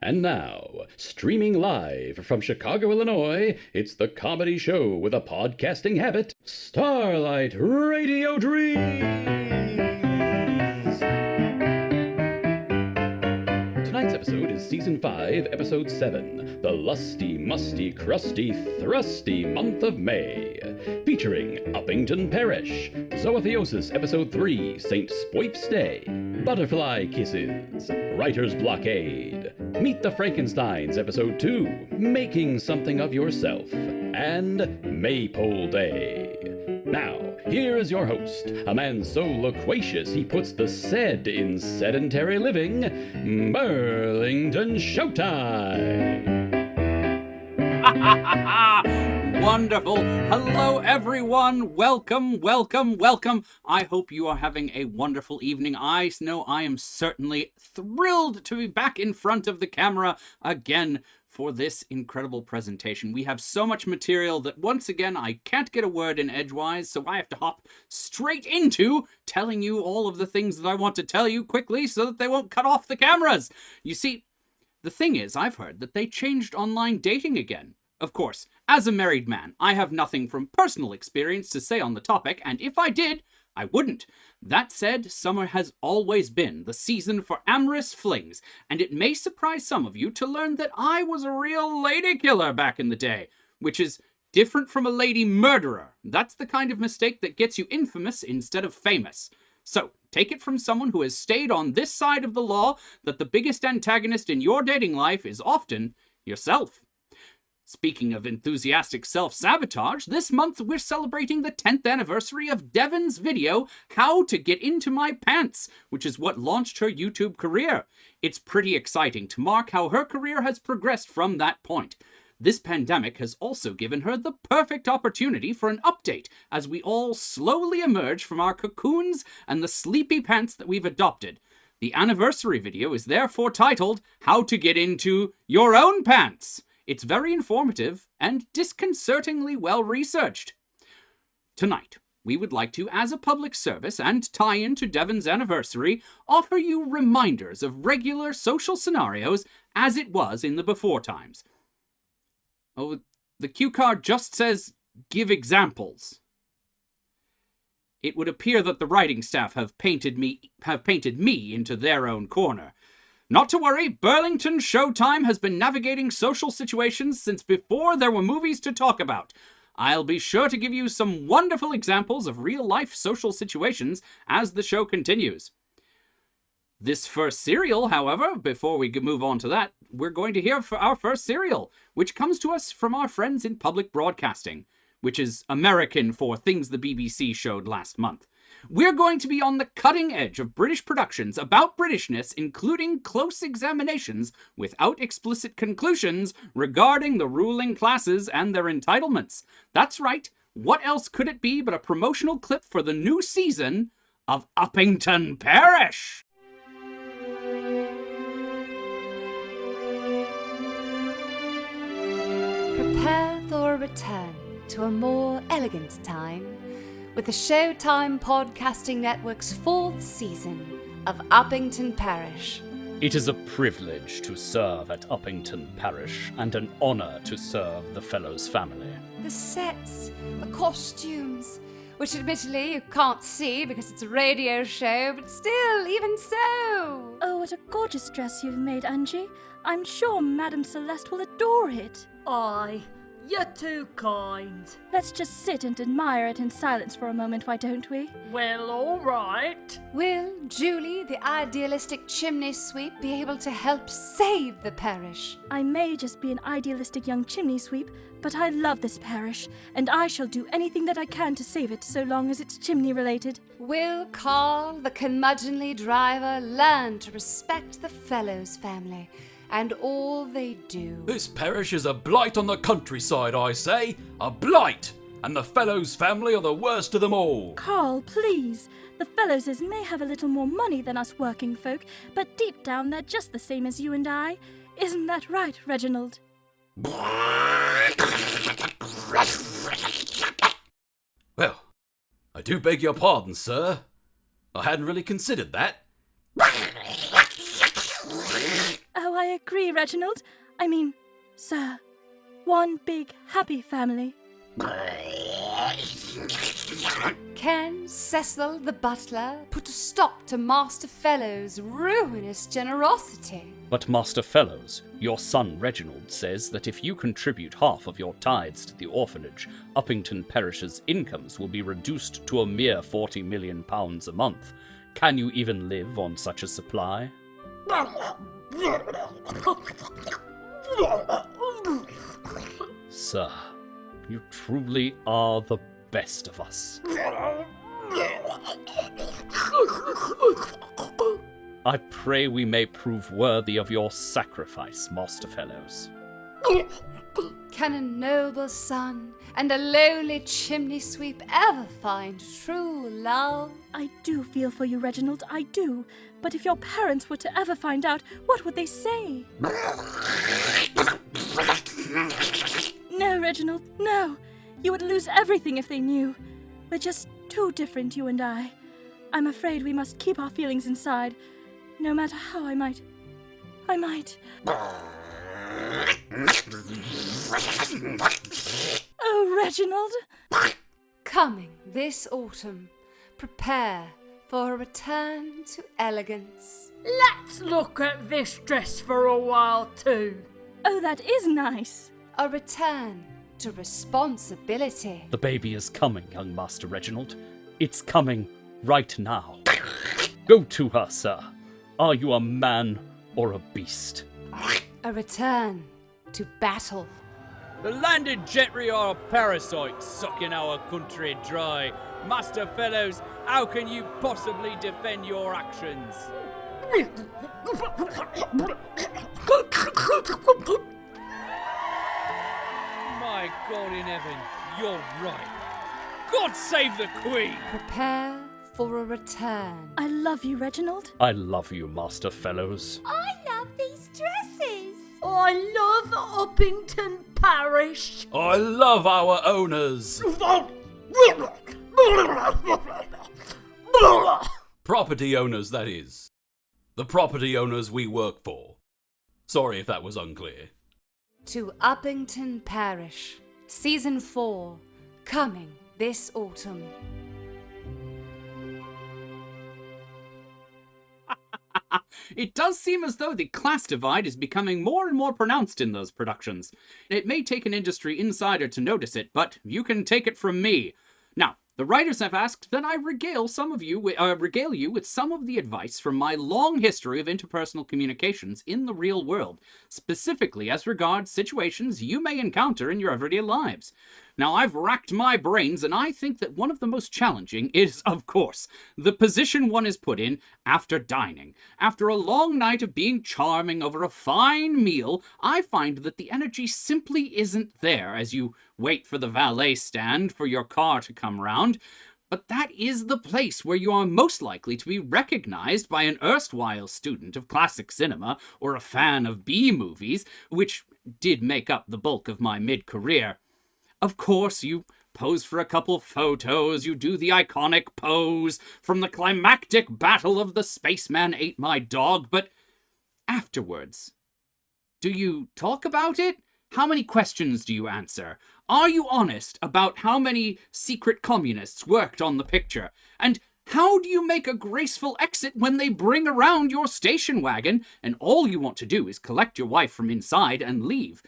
And now, streaming live from Chicago, Illinois, it's the comedy show with a podcasting habit, Starlight Radio Dreams! Tonight's episode is Season 5, Episode 7, the Lusty, Musty, Crusty, Thrusty month of May, featuring Uppington Parish, Zootheosis Episode 3, St. Spoip's Day, Butterfly Kisses, Writer's Blockade, Meet the Frankensteins Episode 2, Making Something of Yourself, and Maypole Day. Now, here is your host, a man so loquacious he puts the said in sedentary living, Burlington Showtime! Wonderful. Hello, everyone. Welcome. I hope you are having a wonderful evening. I know I am certainly thrilled to be back in front of the camera again for this incredible presentation. We have so much material that once again I can't get a word in edgewise, so I have to hop straight into telling you all of the things that I want to tell you quickly so that they won't cut off the cameras. You see, the thing is, I've heard that they changed online dating again. Of course, as a married man, I have nothing from personal experience to say on the topic, and if I did, I wouldn't. That said, summer has always been the season for amorous flings, and it may surprise some of you to learn that I was a real lady killer back in the day, which is different from a lady murderer. That's the kind of mistake that gets you infamous instead of famous. So, take it from someone who has stayed on this side of the law that the biggest antagonist in your dating life is often yourself. Speaking of enthusiastic self-sabotage, this month we're celebrating the 10th anniversary of Devon's video, How to Get Into My Pants, which is what launched her YouTube career. It's pretty exciting to mark how her career has progressed from that point. This pandemic has also given her the perfect opportunity for an update as we all slowly emerge from our cocoons and the sleepy pants that we've adopted. The anniversary video is therefore titled, How to Get Into Your Own Pants. It's very informative and disconcertingly well-researched. Tonight, we would like to, as a public service and tie-in to Devon's anniversary, offer you reminders of regular social scenarios as it was in the before times. Oh, the cue card just says, give examples. It would appear that the writing staff have painted me into their own corner. Not to worry, Burlington Showtime has been navigating social situations since before there were movies to talk about. I'll be sure to give you some wonderful examples of real-life social situations as the show continues. This first serial, however, before we move on to that, we're going to hear our first serial, which comes to us from our friends in public broadcasting, which is American for things the BBC showed last month. We're going to be on the cutting edge of British productions about Britishness, including close examinations without explicit conclusions regarding the ruling classes and their entitlements. That's right, what else could it be but a promotional clip for the new season of Uppington Parish? Prepare for a return to a more elegant time with the Showtime Podcasting Network's 4th season of Uppington Parish. It is a privilege to serve at Uppington Parish and an honor to serve the Fellows family. The sets, the costumes, which admittedly you can't see because it's a radio show, but still, even so. Oh, what a gorgeous dress you've made, Angie. I'm sure Madame Celeste will adore it. Aye. You're too kind. Let's just sit and admire it in silence for a moment, why don't we? Well, all right. Will Julie, the idealistic chimney sweep, be able to help save the parish? I may just be an idealistic young chimney sweep, but I love this parish, and I shall do anything that I can to save it so long as it's chimney-related. Will Carl, the curmudgeonly driver, learn to respect the Fellows family and all they do? This parish is a blight on the countryside, I say. A blight! And the Fellows family are the worst of them all. Carl, please. The Fellowses may have a little more money than us working folk, but deep down they're just the same as you and I. Isn't that right, Reginald? Well, I do beg your pardon, sir. I hadn't really considered that. Oh, I agree, Reginald. I mean, sir. One big, happy family. Can Cecil the butler put a stop to Master Fellow's ruinous generosity? But Master Fellows, your son Reginald says that if you contribute half of your tithes to the orphanage, Uppington Parish's incomes will be reduced to a mere £40 million a month. Can you even live on such a supply? Sir, you truly are the best of us. I pray we may prove worthy of your sacrifice, Master Fellows. Can a noble son and a lowly chimney sweep ever find true love? I do feel for you, Reginald, I do. But if your parents were to ever find out, what would they say? No, Reginald, no. You would lose everything if they knew. We're just too different, you and I. I'm afraid we must keep our feelings inside, no matter how I might. Oh, Reginald! Coming this autumn, prepare for a return to elegance. Let's look at this dress for a while too. Oh, that is nice. A return to responsibility. The baby is coming, young Master Reginald. It's coming right now. Go to her, sir. Are you a man or a beast? A return to battle. The landed gentry are a parasite sucking our country dry. Master Fellows, how can you possibly defend your actions? My God in heaven, you're right. God save the Queen! Prepare for a return. I love you, Reginald. I love you, Master Fellows. I love these dresses. I love Uppington Parish. I love our owners. Property owners, that is. The property owners we work for. Sorry if that was unclear. To Uppington Parish, Season 4, coming this autumn. It does seem as though the class divide is becoming more and more pronounced in those productions. It may take an industry insider to notice it, but you can take it from me. Now, the writers have asked that I regale you with some of the advice from my long history of interpersonal communications in the real world, specifically as regards situations you may encounter in your everyday lives. Now, I've racked my brains, and I think that one of the most challenging is, of course, the position one is put in after dining. After a long night of being charming over a fine meal, I find that the energy simply isn't there as you wait for the valet stand for your car to come round. But that is the place where you are most likely to be recognized by an erstwhile student of classic cinema or a fan of B-movies, which did make up the bulk of my mid-career. Of course, you pose for a couple photos, you do the iconic pose from the climactic battle of the spaceman ate my dog, but afterwards, do you talk about it? How many questions do you answer? Are you honest about how many secret communists worked on the picture? And how do you make a graceful exit when they bring around your station wagon and all you want to do is collect your wife from inside and leave?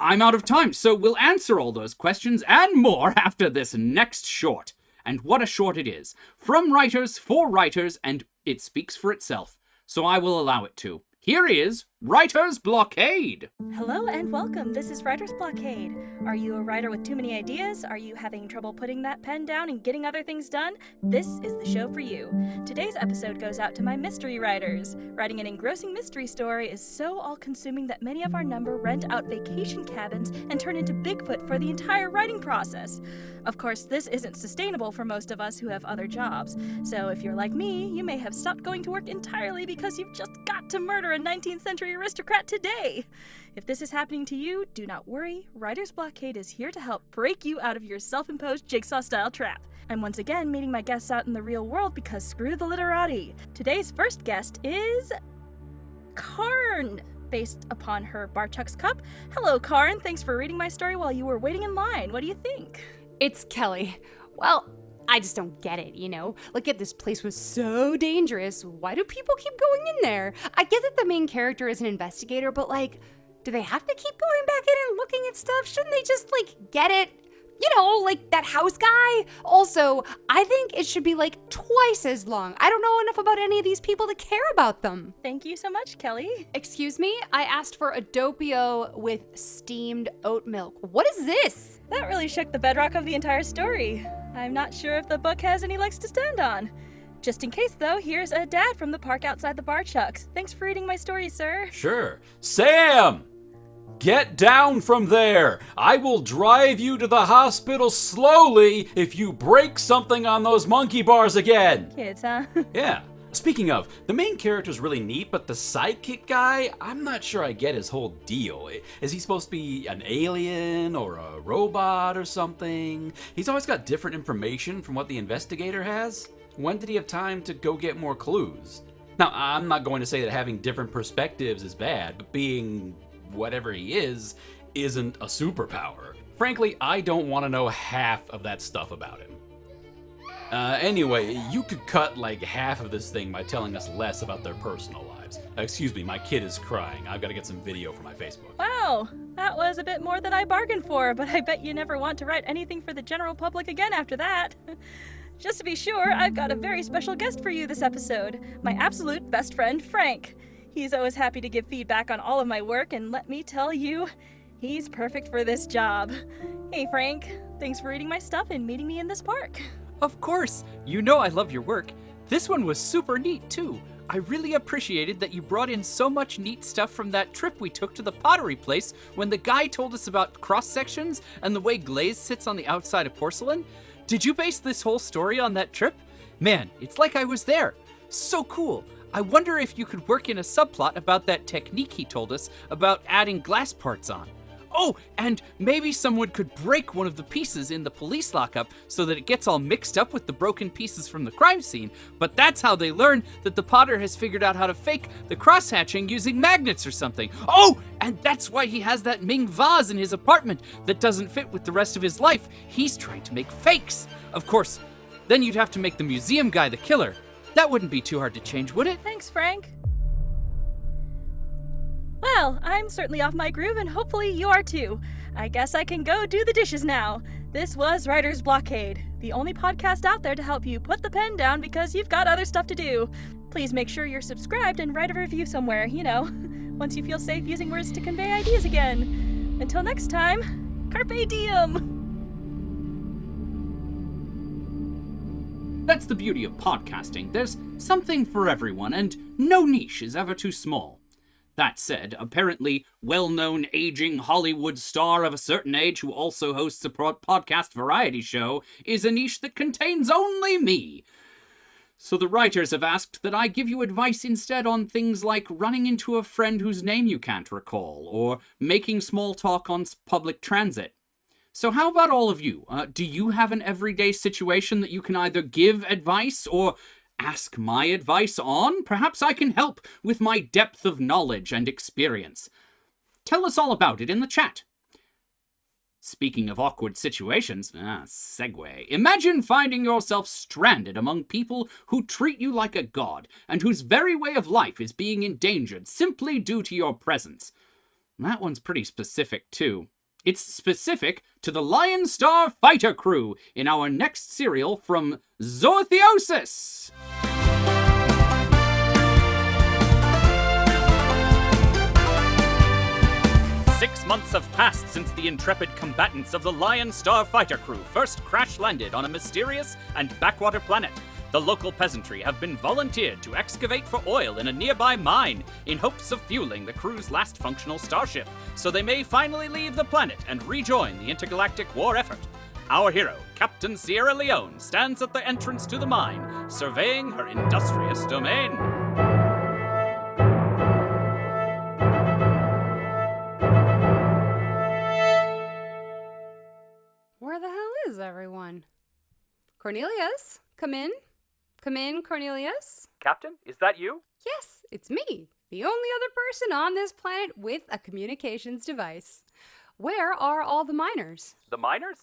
I'm out of time, so we'll answer all those questions and more after this next short. And what a short it is. From writers, for writers, and it speaks for itself. So I will allow it to. Here is Writer's Blockade. Hello and welcome. This is Writer's Blockade. Are you a writer with too many ideas? Are you having trouble putting that pen down and getting other things done? This is the show for you. Today's episode goes out to my mystery writers. Writing an engrossing mystery story is so all-consuming that many of our number rent out vacation cabins and turn into Bigfoot for the entire writing process. Of course, this isn't sustainable for most of us who have other jobs. So if you're like me, you may have stopped going to work entirely because you've just got to murder a 19th century aristocrat today. If this is happening to you, do not worry. Writer's Blockade is here to help break you out of your self-imposed jigsaw-style trap. I'm once again meeting my guests out in the real world because screw the literati. Today's first guest is Karn, based upon her Barchuk's cup. Hello, Karn. Thanks for reading my story while you were waiting in line. What do you think? It's Kelly. Well, I just don't get it, you know? Like, if this place was so dangerous, why do people keep going in there? I get that the main character is an investigator, but, like, do they have to keep going back in and looking at stuff? Shouldn't they just, like, get it? You know, like that house guy. Also, I think it should be like twice as long. I don't know enough about any of these people to care about them. Thank you so much, Kelly. Excuse me? I asked for a doppio with steamed oat milk. What is this? That really shook the bedrock of the entire story. I'm not sure if the book has any legs to stand on. Just in case, though, here's a dad from the park outside the Barchucks. Thanks for reading my story, sir. Sure. Sam! Get down from there! I will drive you to the hospital slowly if you break something on those monkey bars again! Kids, huh? Yeah. Speaking of, the main character's really neat, but the sidekick guy, I'm not sure I get his whole deal. Is he supposed to be an alien or a robot or something? He's always got different information from what the investigator has. When did he have time to go get more clues? Now, I'm not going to say that having different perspectives is bad, but being whatever he is isn't a superpower. Frankly, I don't want to know half of that stuff about him. Anyway, you could cut like half of this thing by telling us less about their personal lives. Excuse me, my kid is crying. I've got to get some video for my Facebook. Wow, that was a bit more than I bargained for, but I bet you never want to write anything for the general public again after that. Just to be sure, I've got a very special guest for you this episode. My absolute best friend, Frank. He's always happy to give feedback on all of my work, and let me tell you, he's perfect for this job. Hey, Frank. Thanks for reading my stuff and meeting me in this park. Of course. You know I love your work. This one was super neat, too. I really appreciated that you brought in so much neat stuff from that trip we took to the pottery place when the guy told us about cross-sections and the way glaze sits on the outside of porcelain. Did you base this whole story on that trip? Man, it's like I was there. So cool. I wonder if you could work in a subplot about that technique he told us about adding glass parts on. Oh, and maybe someone could break one of the pieces in the police lockup so that it gets all mixed up with the broken pieces from the crime scene, but that's how they learn that the potter has figured out how to fake the cross-hatching using magnets or something. Oh, and that's why he has that Ming vase in his apartment that doesn't fit with the rest of his life. He's trying to make fakes. Of course, then you'd have to make the museum guy the killer. That wouldn't be too hard to change, would it? Thanks, Frank. Well, I'm certainly off my groove, and hopefully you are too. I guess I can go do the dishes now. This was Writer's Blockade, the only podcast out there to help you put the pen down because you've got other stuff to do. Please make sure you're subscribed and write a review somewhere, you know, once you feel safe using words to convey ideas again. Until next time, carpe diem! That's the beauty of podcasting. There's something for everyone, and no niche is ever too small. That said, apparently well-known aging Hollywood star of a certain age who also hosts a podcast variety show is a niche that contains only me. So the writers have asked that I give you advice instead on things like running into a friend whose name you can't recall, or making small talk on public transit. So how about all of you? Do you have an everyday situation that you can either give advice or ask my advice on? Perhaps I can help with my depth of knowledge and experience. Tell us all about it in the chat. Speaking of awkward situations, segue. Imagine finding yourself stranded among people who treat you like a god and whose very way of life is being endangered simply due to your presence. That one's pretty specific too. It's specific to the Lion Star Fighter crew in our next serial from Zootheosis. 6 months have passed since the intrepid combatants of the Lion Star Fighter crew first crash-landed on a mysterious and backwater planet. The local peasantry have been volunteered to excavate for oil in a nearby mine in hopes of fueling the crew's last functional starship, so they may finally leave the planet and rejoin the intergalactic war effort. Our hero, Captain Sierra Leone, stands at the entrance to the mine, surveying her industrious domain. Where the hell is everyone? Cornelius, come in. Come in, Cornelius. Captain, is that you? Yes, it's me. the only other person on this planet with a communications device. Where are all the miners? The miners?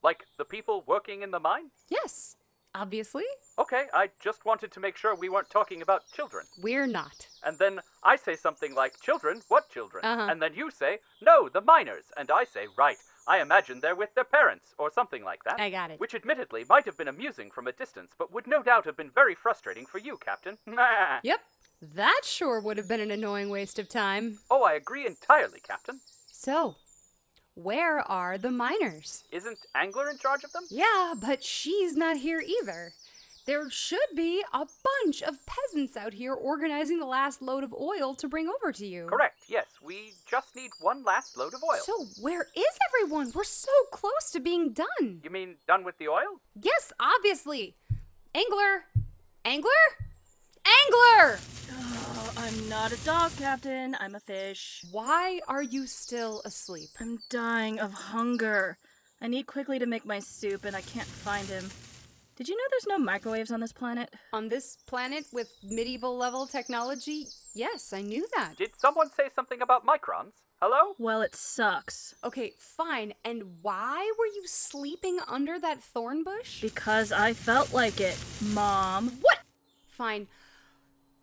Like the people working in the mine? Yes, obviously. Okay, I just wanted to make sure we weren't talking about children. We're not. And then I say something like, children? What children? Uh-huh. And then you say, no, the miners. And I say, right, I imagine they're with their parents, or something like that. I got it. Which admittedly might have been amusing from a distance, but would no doubt have been very frustrating for you, Captain. Yep, that sure would have been an annoying waste of time. Oh, I agree entirely, Captain. So, where are the miners? Isn't Angler in charge of them? Yeah, but she's not here either. There should be a bunch of peasants out here organizing the last load of oil to bring over to you. Correct, yes. We just need one last load of oil. So where is everyone? We're so close to being done. You mean done with the oil? Yes, obviously. Angler! Angler? Angler! Oh, I'm not a dog, Captain. I'm a fish. Why are you still asleep? I'm dying of hunger. I need Quigley to make my soup, and I can't find him. Did you know there's no microwaves on this planet? On this planet with medieval level technology? Yes, I knew that. Did someone say something about microns? Hello? Well, it sucks. Okay, fine. And why were you sleeping under that thorn bush? Because I felt like it, Mom. What? Fine.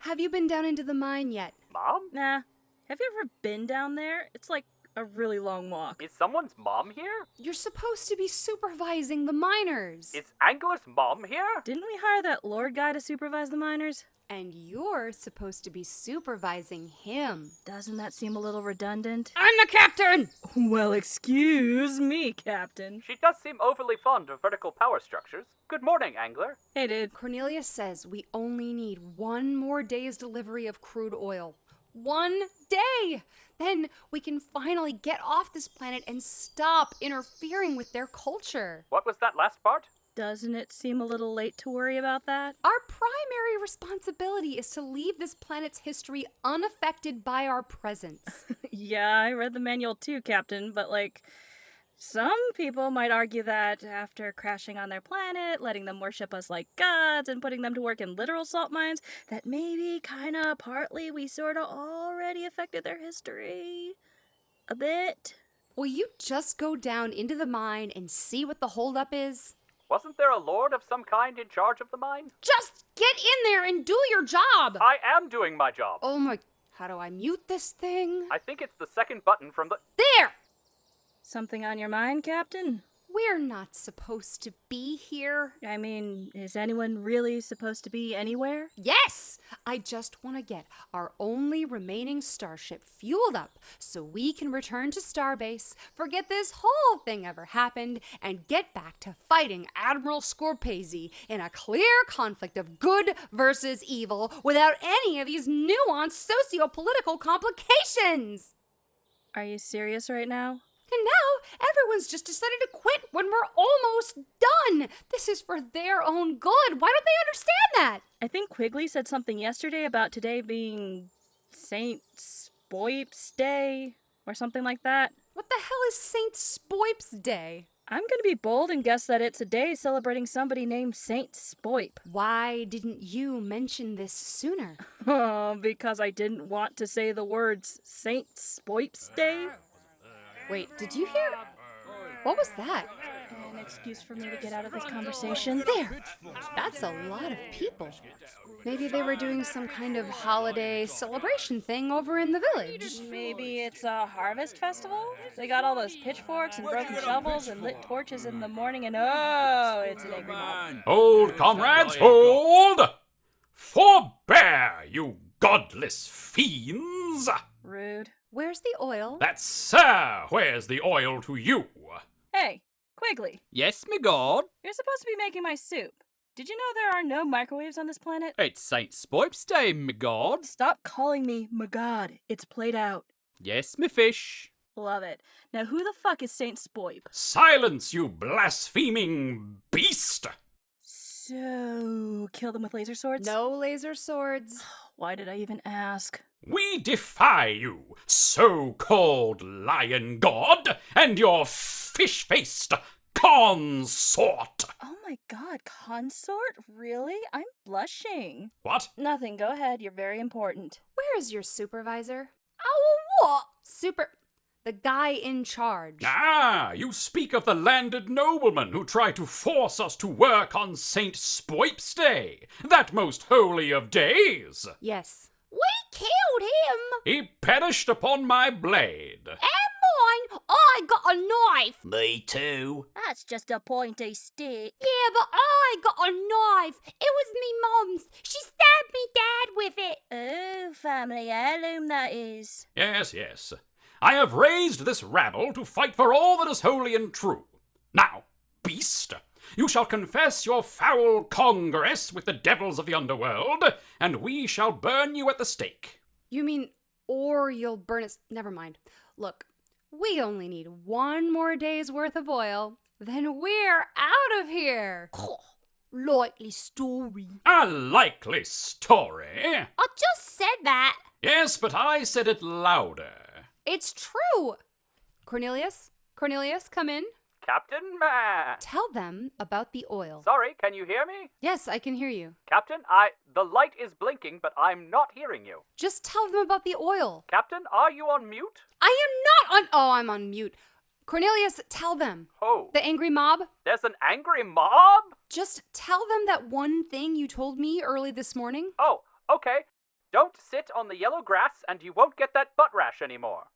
Have you been down into the mine yet? Mom? Nah. Have you ever been down there? It's like a really long walk. Is someone's mom here? You're supposed to be supervising the miners. Is Angler's mom here? Didn't we hire that Lord guy to supervise the miners? And you're supposed to be supervising him. Doesn't that seem a little redundant? I'm the captain! Well, excuse me, Captain. She does seem overly fond of vertical power structures. Good morning, Angler. Hey, dude. Cornelia says we only need one more day's delivery of crude oil. 1 day! Then we can finally get off this planet and stop interfering with their culture. What was that last part? Doesn't it seem a little late to worry about that? Our primary responsibility is to leave this planet's history unaffected by our presence. Yeah, I read the manual too, Captain, but some people might argue that after crashing on their planet, letting them worship us like gods, and putting them to work in literal salt mines, that maybe, kinda, partly, we sorta already affected their history. A bit. Will you just go down into the mine and see what the holdup is? Wasn't there a lord of some kind in charge of the mine? Just get in there and do your job! I am doing my job. Oh my... How do I mute this thing? I think it's the second button from the... There! Something on your mind, Captain? We're not supposed to be here. I mean, is anyone really supposed to be anywhere? Yes! I just want to get our only remaining starship fueled up so we can return to Starbase, forget this whole thing ever happened, and get back to fighting Admiral Scorpese in a clear conflict of good versus evil without any of these nuanced socio-political complications! Are you serious right now? And now, everyone's just decided to quit when we're almost done. This is for their own good. Why don't they understand that? I think Quigley said something yesterday about today being Saint Spoip's Day, or something like that. What the hell is Saint Spoip's Day? I'm gonna be bold and guess that it's a day celebrating somebody named Saint Spoip. Why didn't you mention this sooner? Oh, because I didn't want to say the words Saint Spoip's Day. Wait, did you hear? What was that? An excuse for me to get out of this conversation. There! That's a lot of people. Maybe they were doing some kind of holiday celebration thing over in the village. Maybe it's a harvest festival? They got all those pitchforks and broken shovels and lit torches in the morning, and oh, it's an angry mob. Hold, comrades, hold! Forbear, you godless fiends! Rude. Where's the oil? That's sir, where's the oil to you? Hey, Quigley, Yes, me god. you're supposed to be making my soup. Did you know there are no microwaves on this planet? It's Saint Spoip's Day, me god. Stop calling me my god. It's played out. Yes, me fish. Love it. Now who the fuck is Saint Spoip? Silence, you blaspheming beast! So, kill them with laser swords? No laser swords. Why did I even ask? We defy you, so-called lion god, and your fish-faced consort. Oh my god, consort? Really? I'm blushing. What? Nothing, go ahead, you're very important. Where is your supervisor? Oh, what? The guy in charge. Ah, you speak of the landed noblemen who try to force us to work on St. Spoip's Day, that most holy of days. Yes. We killed him. He perished upon my blade. And mine. I got a knife. Me too. That's just a pointy stick. Yeah, but I got a knife. It was me mum's. She stabbed me dad with it. Oh, family heirloom that is. Yes, yes. I have raised this rabble to fight for all that is holy and true. Now, beast, you shall confess your foul congress with the devils of the underworld, and we shall burn you at the stake. You mean, or you'll burn us? Never mind. Look, we only need 1 more day's worth of oil, then we're out of here. Likely story. A likely story. I just said that. Yes, but I said it louder. It's true. Cornelius, come in. Captain Man! Tell them about the oil. Sorry, can you hear me? Yes, I can hear you. Captain, the light is blinking, but I'm not hearing you. Just tell them about the oil. Captain, are you on mute? I am not on... Oh, I'm on mute. Cornelius, tell them. Oh. The angry mob? There's an angry mob? Just tell them that one thing you told me early this morning. Oh, okay. Don't sit on the yellow grass and you won't get that butt rash anymore.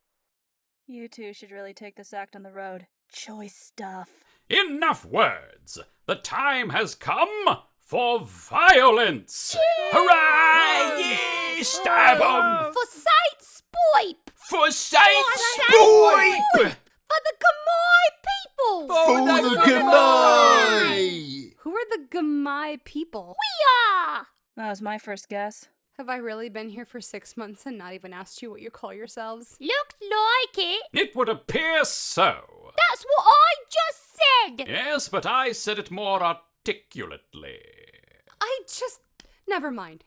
You two should really take this act on the road. Choice stuff. Enough words. The time has come for violence. Hurrah! Yeah, stab 'em! For Saint Spoip! For Saint Spoip! For the Gamai people! For the Gamai! Who are the Gamai people? We are! That was my first guess. Have I really been here for 6 months and not even asked you what you call yourselves? Looked like it. It would appear so. That's what I just said. Yes, but I said it more articulately. Never mind.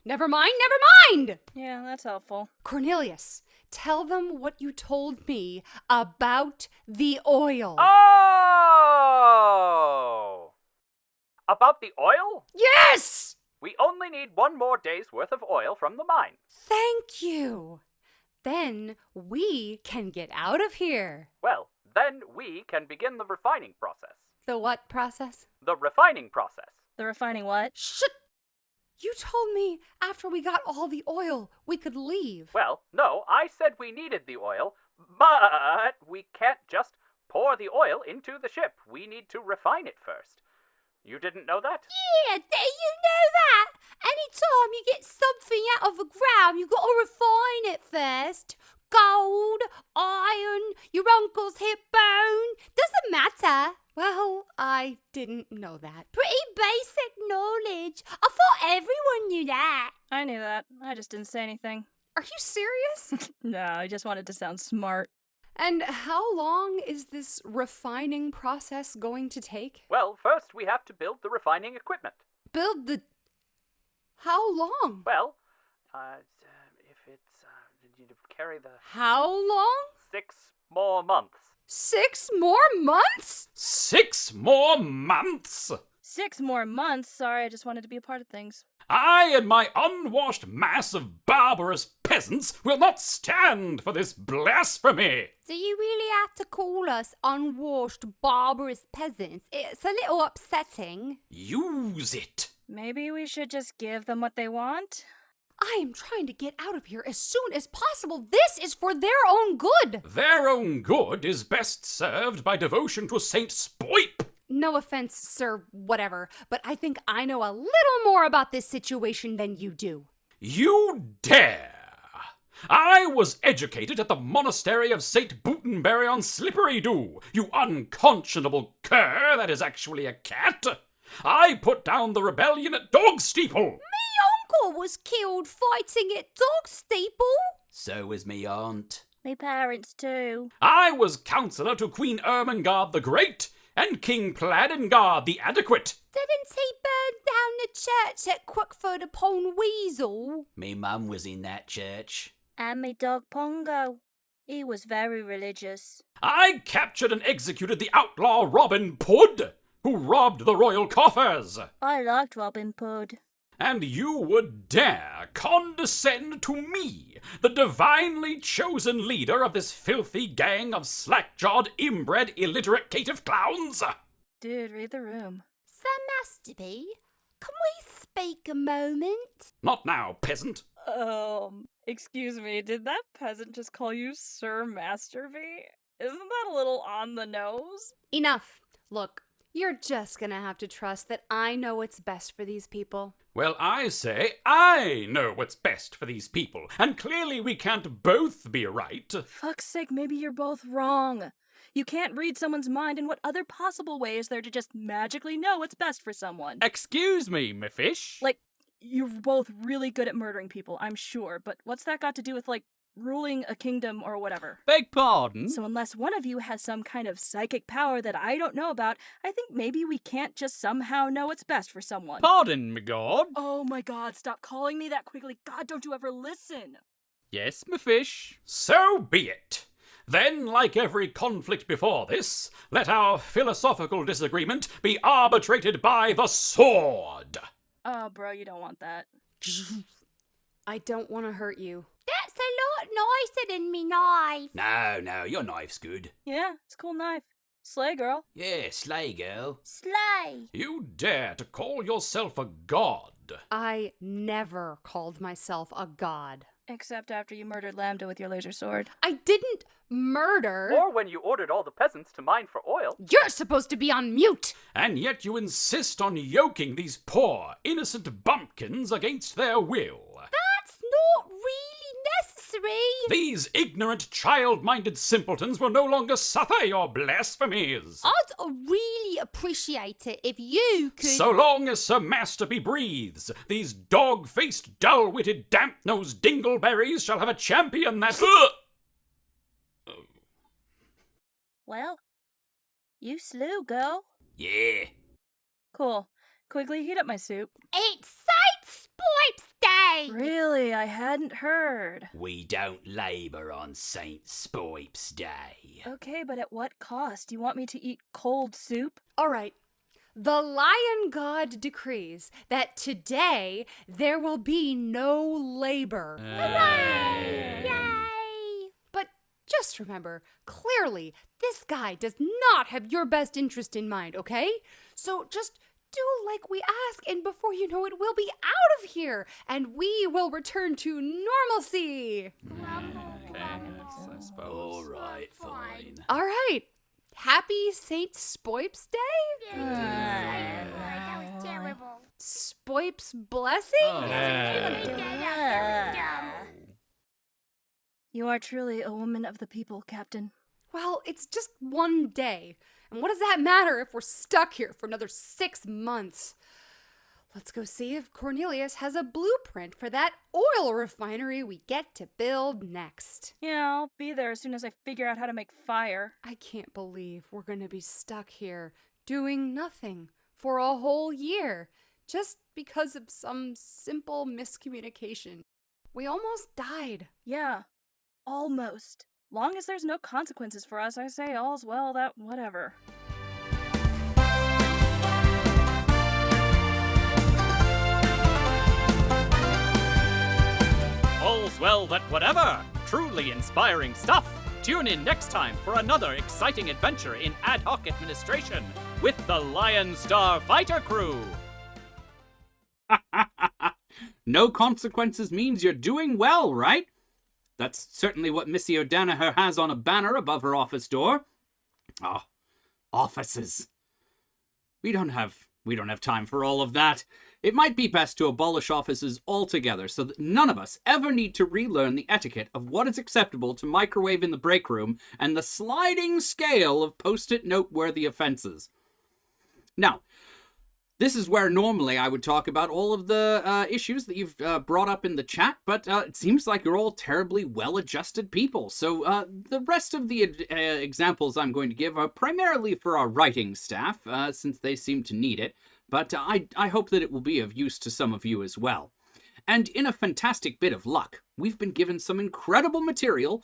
Yeah, that's helpful. Cornelius, tell them what you told me about the oil. Oh! About the oil? Yes! We only need 1 more day's worth of oil from the mine. Thank you. Then we can get out of here. Well, then we can begin the refining process. The what process? The refining process. The refining what? Shut! You told me after we got all the oil, we could leave. Well, no, I said we needed the oil, but we can't just pour the oil into the ship. We need to refine it first. You didn't know that? Yeah, you know that. Anytime you get something out of the ground, you gotta refine it first. Gold, iron, your uncle's hip bone. Doesn't matter. Well, I didn't know that. Pretty basic knowledge. I thought everyone knew that. I knew that. I just didn't say anything. Are you serious? No, I just wanted to sound smart. And how long is this refining process going to take? Well, first we have to build the refining equipment. How long? Well, if it's, you carry the... How long? 6 more months. 6 more months? 6 more months? 6 more months? Sorry, I just wanted to be a part of things. I and my unwashed mass of barbarous peasants will not stand for this blasphemy. Do you really have to call us unwashed, barbarous peasants? It's a little upsetting. Use it. Maybe we should just give them what they want? I am trying to get out of here as soon as possible. This is for their own good. Their own good is best served by devotion to Saint Spoip. No offense, sir, whatever, but I think I know a little more about this situation than you do. You dare! I was educated at the monastery of St. Bootenberry on Slippery Doo, you unconscionable cur that is actually a cat. I put down the rebellion at Dog Steeple. Me uncle was killed fighting at Dog Steeple. So was me aunt. Me parents too. I was counsellor to Queen Ermengarde the Great and King Pladengard the Adequate. Didn't he burn down the church at Crookford upon Weasel? Me mum was in that church. And me dog Pongo. He was very religious. I captured and executed the outlaw Robin Hood, who robbed the royal coffers. I liked Robin Hood. And you would dare condescend to me, the divinely chosen leader of this filthy gang of slack-jawed, inbred, illiterate caitiff clowns? Dude, read the room. Sir Masterby, can we speak a moment? Not now, peasant. Excuse me, did that peasant just call you Sir Masterby? Isn't that a little on the nose? Enough. Look, you're just gonna have to trust that I know what's best for these people. Well, I say I know what's best for these people, and clearly we can't both be right. Fuck's sake, maybe you're both wrong. You can't read someone's mind, and what other possible way is there to just magically know what's best for someone? Excuse me, my fish. Like, you're both really good at murdering people, I'm sure, but what's that got to do with, like, ruling a kingdom or whatever? Beg pardon? So unless one of you has some kind of psychic power that I don't know about, I think maybe we can't just somehow know what's best for someone. Pardon, my god. Oh my god, stop calling me that quickly. God, don't you ever listen. Yes, my fish. So be it. Then, like every conflict before this, let our philosophical disagreement be arbitrated by the sword. Oh, bro, you don't want that. I don't want to hurt you. That's a lot nicer than me knife. No, your knife's good. Yeah, it's a cool knife. Slay, girl. Yeah, slay, girl. Slay. You dare to call yourself a god? I never called myself a god. Except after you murdered Lambda with your laser sword. I didn't murder. Or when you ordered all the peasants to mine for oil. You're supposed to be on mute. And yet you insist on yoking these poor, innocent bumpkins against their will. That's not really necessary. These ignorant, child-minded simpletons will no longer suffer your blasphemies. I'd really appreciate it if you could... So long as Sir Masterby breathes, these dog-faced, dull-witted, damp-nosed dingleberries shall have a champion that... Well, you slew, girl. Yeah. Cool. Quickly heat up my soup. It's Saint Spoip's Day! Really? I hadn't heard. We don't labour on St. Spoip's Day. Okay, but at what cost? You want me to eat cold soup? All right. The Lion God decrees that today there will be no labor. Hooray! Yay! But just remember, clearly, this guy does not have your best interest in mind, okay? So just do like we ask, and before you know it, we'll be out of here, and we will return to normalcy. I suppose. All right, fine. All right. Happy St. Spoip's Day? That was terrible. Spoip's blessing? You are truly a woman of the people, Captain. Well, it's just one day. And what does that matter if we're stuck here for another 6 months? Let's go see if Cornelius has a blueprint for that oil refinery we get to build next. Yeah, I'll be there as soon as I figure out how to make fire. I can't believe we're going to be stuck here doing nothing for a whole year just because of some simple miscommunication. We almost died. Yeah, almost. Long as there's no consequences for us, I say all's well, that whatever. All's well that whatever. Truly inspiring stuff. Tune in next time for another exciting adventure in ad hoc administration with the Lion Star Fighter Crew. No consequences means you're doing well, right? That's certainly what Missy O'Danaher has on a banner above her office door. Oh, offices. We don't have time for all of that. It might be best to abolish offices altogether so that none of us ever need to relearn the etiquette of what is acceptable to microwave in the break room and the sliding scale of post-it noteworthy offenses. Now, this is where normally I would talk about all of the issues that you've brought up in the chat, but it seems like you're all terribly well-adjusted people. So the rest of the examples I'm going to give are primarily for our writing staff, since they seem to need it, but I hope that it will be of use to some of you as well. And in a fantastic bit of luck, we've been given some incredible material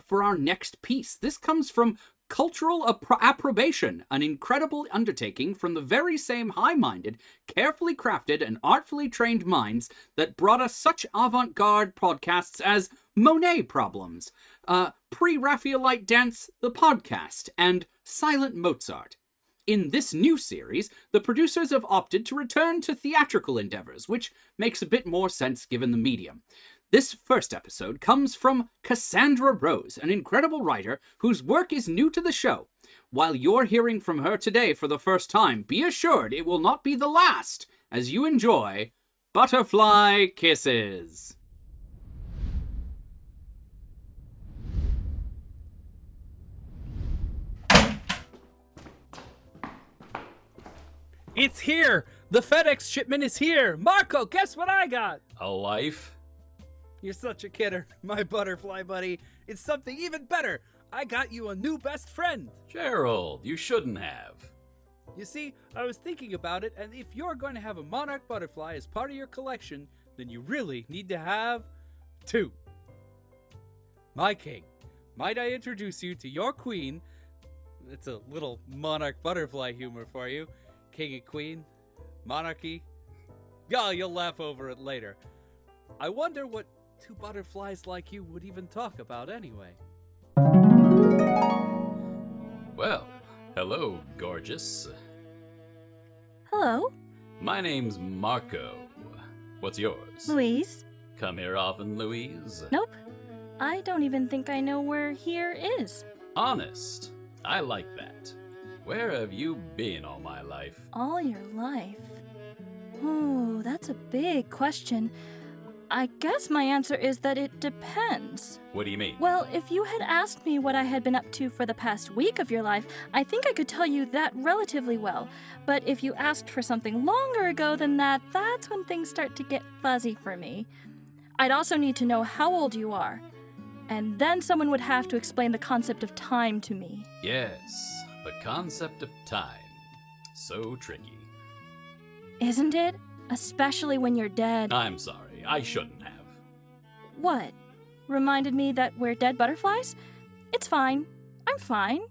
for our next piece. This comes from Cultural Approbation, an incredible undertaking from the very same high-minded, carefully crafted, and artfully trained minds that brought us such avant-garde podcasts as Monet Problems, Pre-Raphaelite Dance, the Podcast, and Silent Mozart. In this new series, the producers have opted to return to theatrical endeavors, which makes a bit more sense given the medium. This first episode comes from Cassandra Rose, an incredible writer whose work is new to the show. While you're hearing from her today for the first time, be assured it will not be the last as you enjoy Butterfly Kisses. It's here! The FedEx shipment is here! Marco, guess what I got? A life? You're such a kidder, my butterfly buddy. It's something even better. I got you a new best friend. Gerald, you shouldn't have. You see, I was thinking about it, and if you're going to have a monarch butterfly as part of your collection, then you really need to have 2. My king, might I introduce you to your queen? It's a little monarch butterfly humor for you. King and queen, monarchy. Oh, you'll laugh over it later. I wonder what 2 butterflies like you would even talk about anyway. Well, hello, gorgeous. Hello, My name's Marco. What's yours? Louise. Come here often, Louise? Nope. I don't even think I know where here is. Honest. I like that. Where have you been all my life? All your life? Oh, that's a big question. I guess my answer is that it depends. What do you mean? Well, if you had asked me what I had been up to for the past week of your life, I think I could tell you that relatively well. But if you asked for something longer ago than that, that's when things start to get fuzzy for me. I'd also need to know how old you are. And then someone would have to explain the concept of time to me. Yes, the concept of time. So tricky. Isn't it? Especially when you're dead. I'm sorry, I shouldn't have. What? Reminded me that we're dead butterflies? It's fine. I'm fine.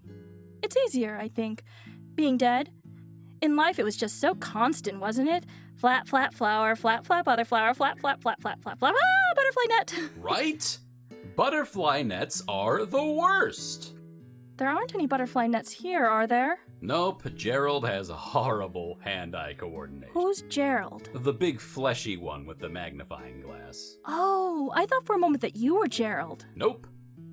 It's easier, I think, being dead. In life, it was just so constant, wasn't it? Flat, flat flower, flat, flat other flower, flat, flat, flat, flat, flat, flat. Ah, butterfly net! Right? Butterfly nets are the worst. There aren't any butterfly nets here, are there? Nope, Gerald has horrible hand-eye coordination. Who's Gerald? The big fleshy one with the magnifying glass. Oh, I thought for a moment that you were Gerald. Nope,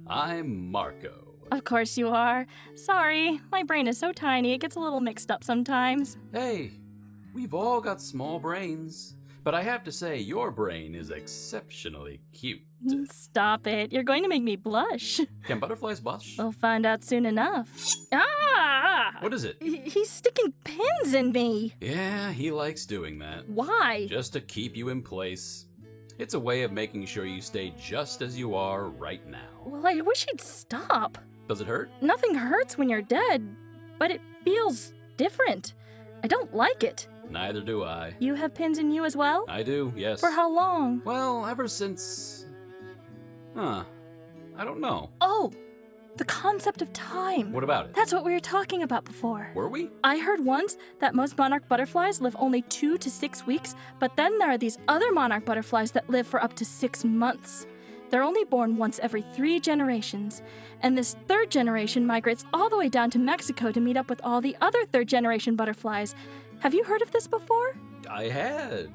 I'm Marco. Of course you are. Sorry, my brain is so tiny it gets a little mixed up sometimes. Hey, we've all got small brains, but I have to say your brain is exceptionally cute. Stop it. You're going to make me blush. Can butterflies blush? We'll find out soon enough. Ah! What is it? He's sticking pins in me. Yeah, he likes doing that. Why? Just to keep you in place. It's a way of making sure you stay just as you are right now. Well, I wish he'd stop. Does it hurt? Nothing hurts when you're dead, but it feels different. I don't like it. Neither do I. You have pins in you as well? I do, yes. For how long? Well, ever since... I don't know. Oh, the concept of time. What about it? That's what we were talking about before. Were we? I heard once that most monarch butterflies live only 2 to 6 weeks, but then there are these other monarch butterflies that live for up to 6 months. They're only born once every 3 generations, and this 3rd generation migrates all the way down to Mexico to meet up with all the other 3rd generation butterflies. Have you heard of this before? I had.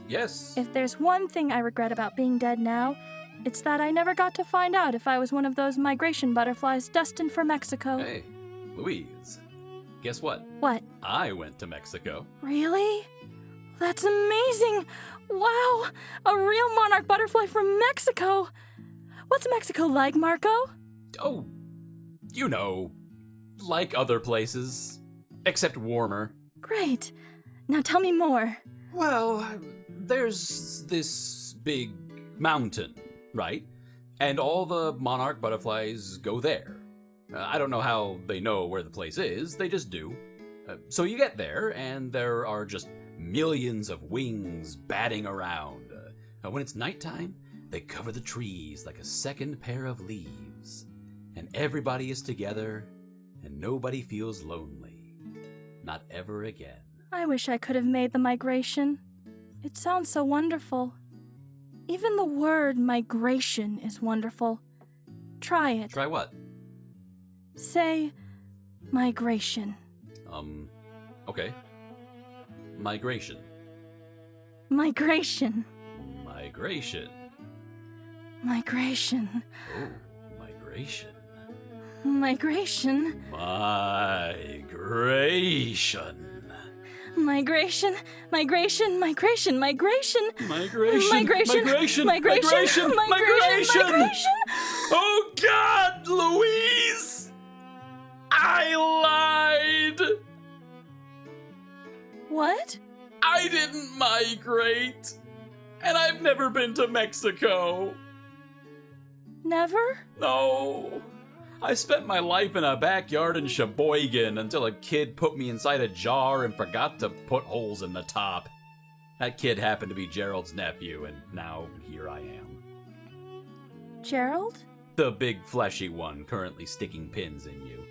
Yes. If there's one thing I regret about being dead now, it's that I never got to find out if I was one of those migration butterflies destined for Mexico. Hey, Louise, guess what? What? I went to Mexico. Really? That's amazing! Wow! A real monarch butterfly from Mexico! What's Mexico like, Marco? Oh, you know, like other places, except warmer. Great. Now tell me more. Well, there's this big mountain, right? And all the monarch butterflies go there. I don't know how they know where the place is, they just do. So you get there, and there are just millions of wings batting around. When it's nighttime, they cover the trees like a second pair of leaves. And everybody is together, and nobody feels lonely. Not ever again. I wish I could have made the migration. It sounds so wonderful. Even the word migration is wonderful. Try it. Try what? Say migration. Okay. Migration. Migration. Migration. Migration. Oh, migration. Migration. Migration. Migration, migration, migration, migration. Migration. Migration. Migration. Migration. Oh God, Louise! I lied! What? I didn't migrate. And I've never been to Mexico. Never? No. I spent my life in a backyard in Sheboygan until a kid put me inside a jar and forgot to put holes in the top. That kid happened to be Gerald's nephew, and now here I am. Gerald? The big fleshy one currently sticking pins in you.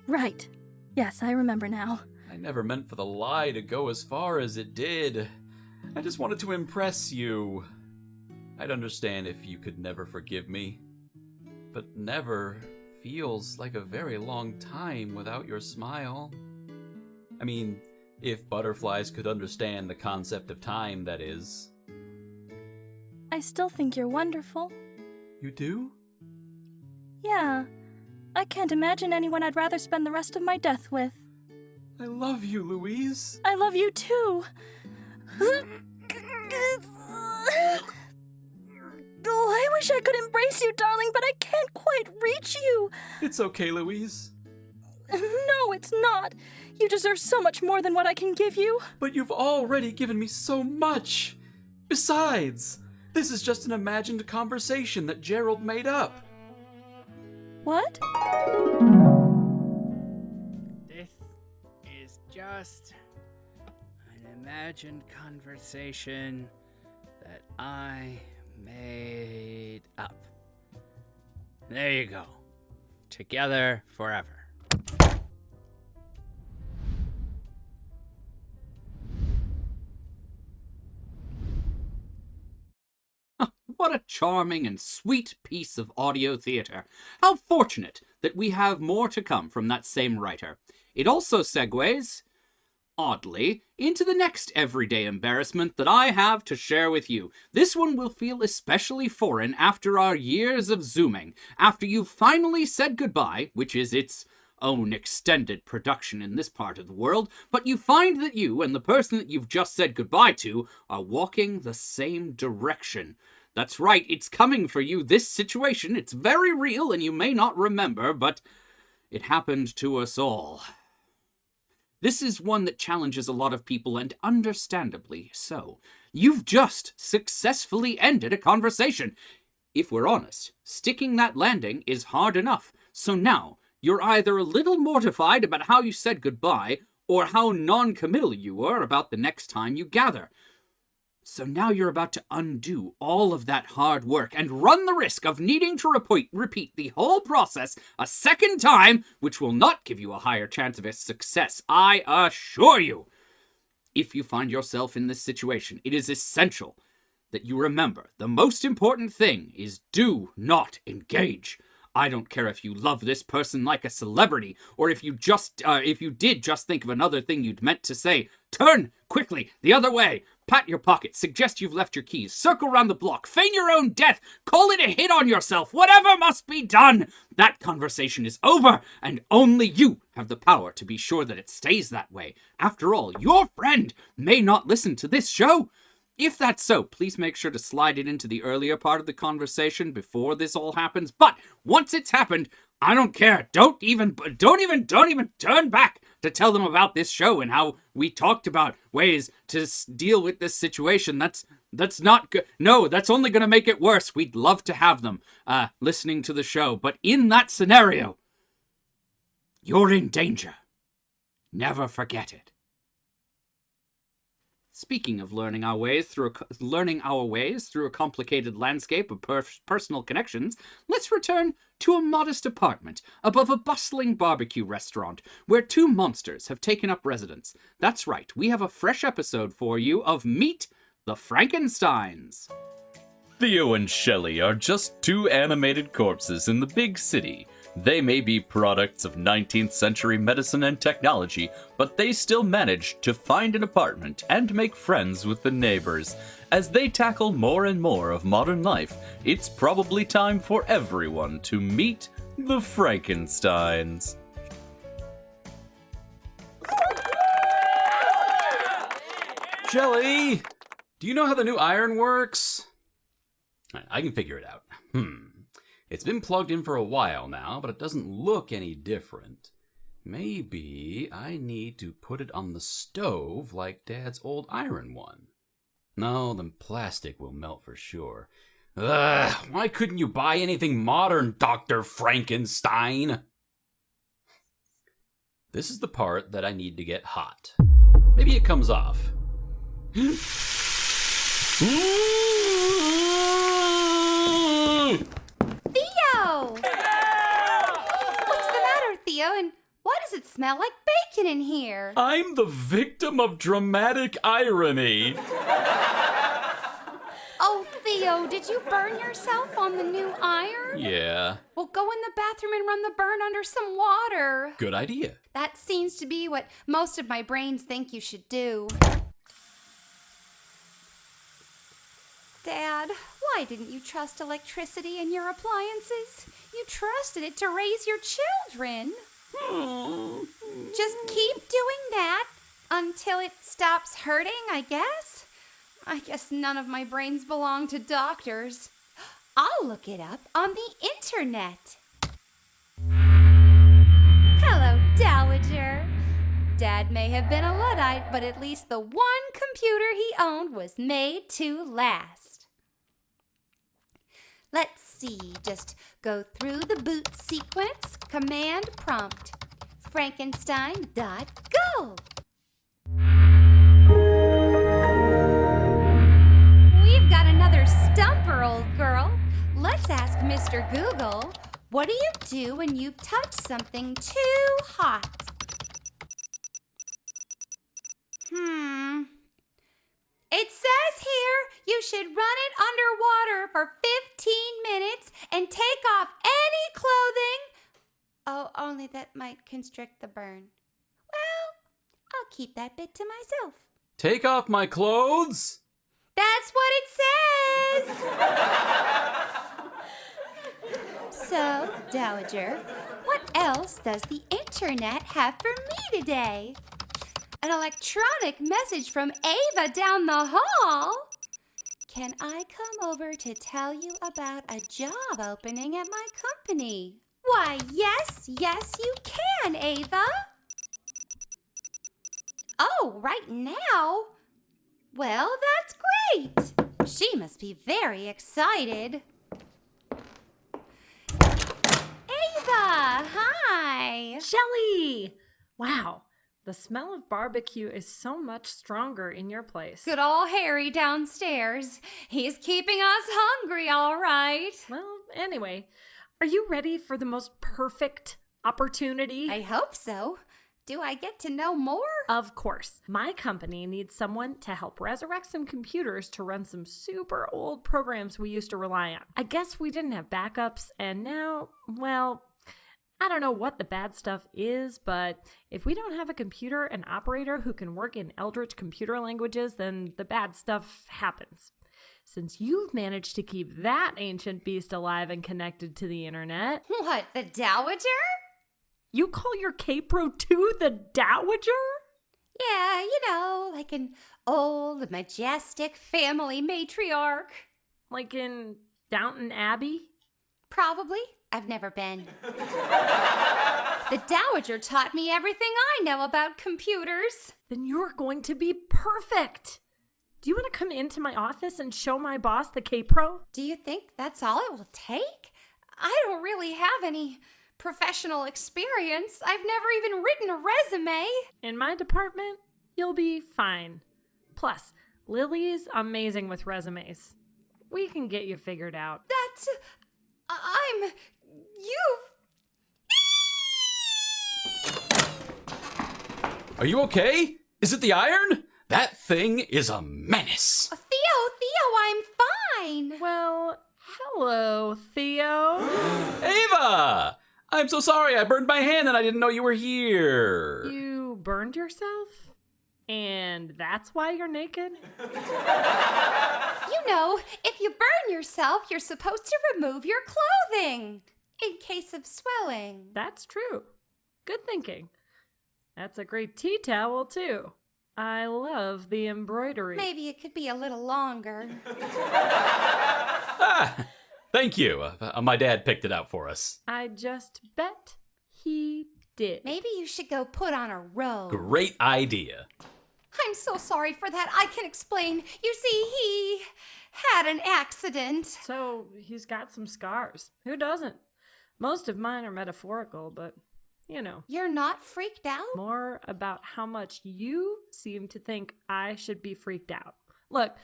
Right. Yes, I remember now. I never meant for the lie to go as far as it did. I just wanted to impress you. I'd understand if you could never forgive me. But never feels like a very long time without your smile. I mean, if butterflies could understand the concept of time, that is. I still think you're wonderful. You do? Yeah. I can't imagine anyone I'd rather spend the rest of my death with. I love you, Louise. I love you too. Oh, I wish I could embrace you, darling, but I can't quite reach you. It's okay, Louise. No, it's not. You deserve so much more than what I can give you. But you've already given me so much. Besides, this is just an imagined conversation that Gerald made up. What? This is just an imagined conversation that I made up. There you go. Together forever. What a charming and sweet piece of audio theater. How fortunate that we have more to come from that same writer. It also segues, oddly, into the next everyday embarrassment that I have to share with you. This one will feel especially foreign after our years of Zooming, after you've finally said goodbye, which is its own extended production in this part of the world, but you find that you and the person that you've just said goodbye to are walking the same direction. That's right, it's coming for you, this situation. It's very real, and you may not remember, but it happened to us all. This is one that challenges a lot of people, and understandably so. You've just successfully ended a conversation. If we're honest, sticking that landing is hard enough. So now, you're either a little mortified about how you said goodbye, or how non-committal you were about the next time you gather. So now you're about to undo all of that hard work and run the risk of needing to repeat the whole process a second time, which will not give you a higher chance of success, I assure you. If you find yourself in this situation, it is essential that you remember the most important thing is do not engage. I don't care if you love this person like a celebrity, or if you did just think of another thing you'd meant to say. Turn quickly the other way. Pat your pocket. Suggest you've left your keys. Circle around the block. Feign your own death. Call it a hit on yourself. Whatever must be done. That conversation is over, and only you have the power to be sure that it stays that way. After all, your friend may not listen to this show. If that's so, please make sure to slide it into the earlier part of the conversation before this all happens. But once it's happened, I don't care. Don't even turn back to tell them about this show and how we talked about ways to deal with this situation. That's not good. No, that's only going to make it worse. We'd love to have them listening to the show. But in that scenario, you're in danger. Never forget it. Speaking of learning our ways through a complicated landscape of personal connections, let's return to a modest apartment above a bustling barbecue restaurant where two monsters have taken up residence. That's right, we have a fresh episode for you of Meet the Frankensteins. Theo and Shelley are just two animated corpses in the big city. They may be products of 19th century medicine and technology, but they still manage to find an apartment and make friends with the neighbors. As they tackle more and more of modern life, it's probably time for everyone to meet the Frankensteins. Shelley, do you know how the new iron works? I can figure it out. It's been plugged in for a while now, but it doesn't look any different. Maybe I need to put it on the stove like Dad's old iron one. No, then plastic will melt for sure. Ugh, why couldn't you buy anything modern, Dr. Frankenstein? This is the part that I need to get hot. Maybe it comes off. Theo! What's the matter, Theo? And why does it smell like bacon in here? I'm the victim of dramatic irony. Oh, Theo, did you burn yourself on the new iron? Yeah. Well, go in the bathroom and run the burn under some water. Good idea. That seems to be what most of my brains think you should do. Dad, why didn't you trust electricity in your appliances? You trusted it to raise your children. Just keep doing that until it stops hurting, I guess. I guess none of my brains belong to doctors. I'll look it up on the internet. Hello, Dowager. Dad may have been a Luddite, but at least the one computer he owned was made to last. Let's see, just go through the boot sequence, command prompt, Frankenstein.go. We've got another stumper, old girl. Let's ask Mr. Google, what do you do when you've touched something too hot? It says here you should run it underwater for 15 minutes and take off any clothing. Oh, only that might constrict the burn. Well, I'll keep that bit to myself. Take off my clothes? That's what it says. So, Dowager, what else does the internet have for me today? An electronic message from Ava down the hall. Can I come over to tell you about a job opening at my company? Why, yes, you can, Ava. Oh, right now? Well, that's great. She must be very excited. Ava, hi. Shelley! Wow. The smell of barbecue is so much stronger in your place. Good old Harry downstairs. He's keeping us hungry, all right. Well, anyway, are you ready for the most perfect opportunity? I hope so. Do I get to know more? Of course. My company needs someone to help resurrect some computers to run some super old programs we used to rely on. I guess we didn't have backups, and now, well, I don't know what the bad stuff is, but if we don't have a computer and operator who can work in eldritch computer languages, then the bad stuff happens. Since you've managed to keep that ancient beast alive and connected to the internet. What, the Dowager? You call your K-Pro 2 the Dowager? Yeah, you know, like an old, majestic family matriarch. Like in Downton Abbey? Probably. I've never been. The Dowager taught me everything I know about computers. Then you're going to be perfect. Do you want to come into my office and show my boss the K-Pro? Do you think that's all it will take? I don't really have any professional experience. I've never even written a resume. In my department, you'll be fine. Plus, Lily's amazing with resumes. We can get you figured out. Are you okay? Is it the iron? That thing is a menace. Theo, I'm fine. Well, hello, Theo. Ava! I'm so sorry. I burned my hand and I didn't know you were here. You burned yourself? And that's why you're naked? You know, if you burn yourself, you're supposed to remove your clothing in case of swelling. That's true. Good thinking. That's a great tea towel, too. I love the embroidery. Maybe it could be a little longer. Thank you. My dad picked it out for us. I just bet he did. Maybe you should go put on a robe. Great idea. I'm so sorry for that. I can explain. You see, he had an accident. So he's got some scars. Who doesn't? Most of mine are metaphorical, but, you know. You're not freaked out? More about how much you seem to think I should be freaked out. Look,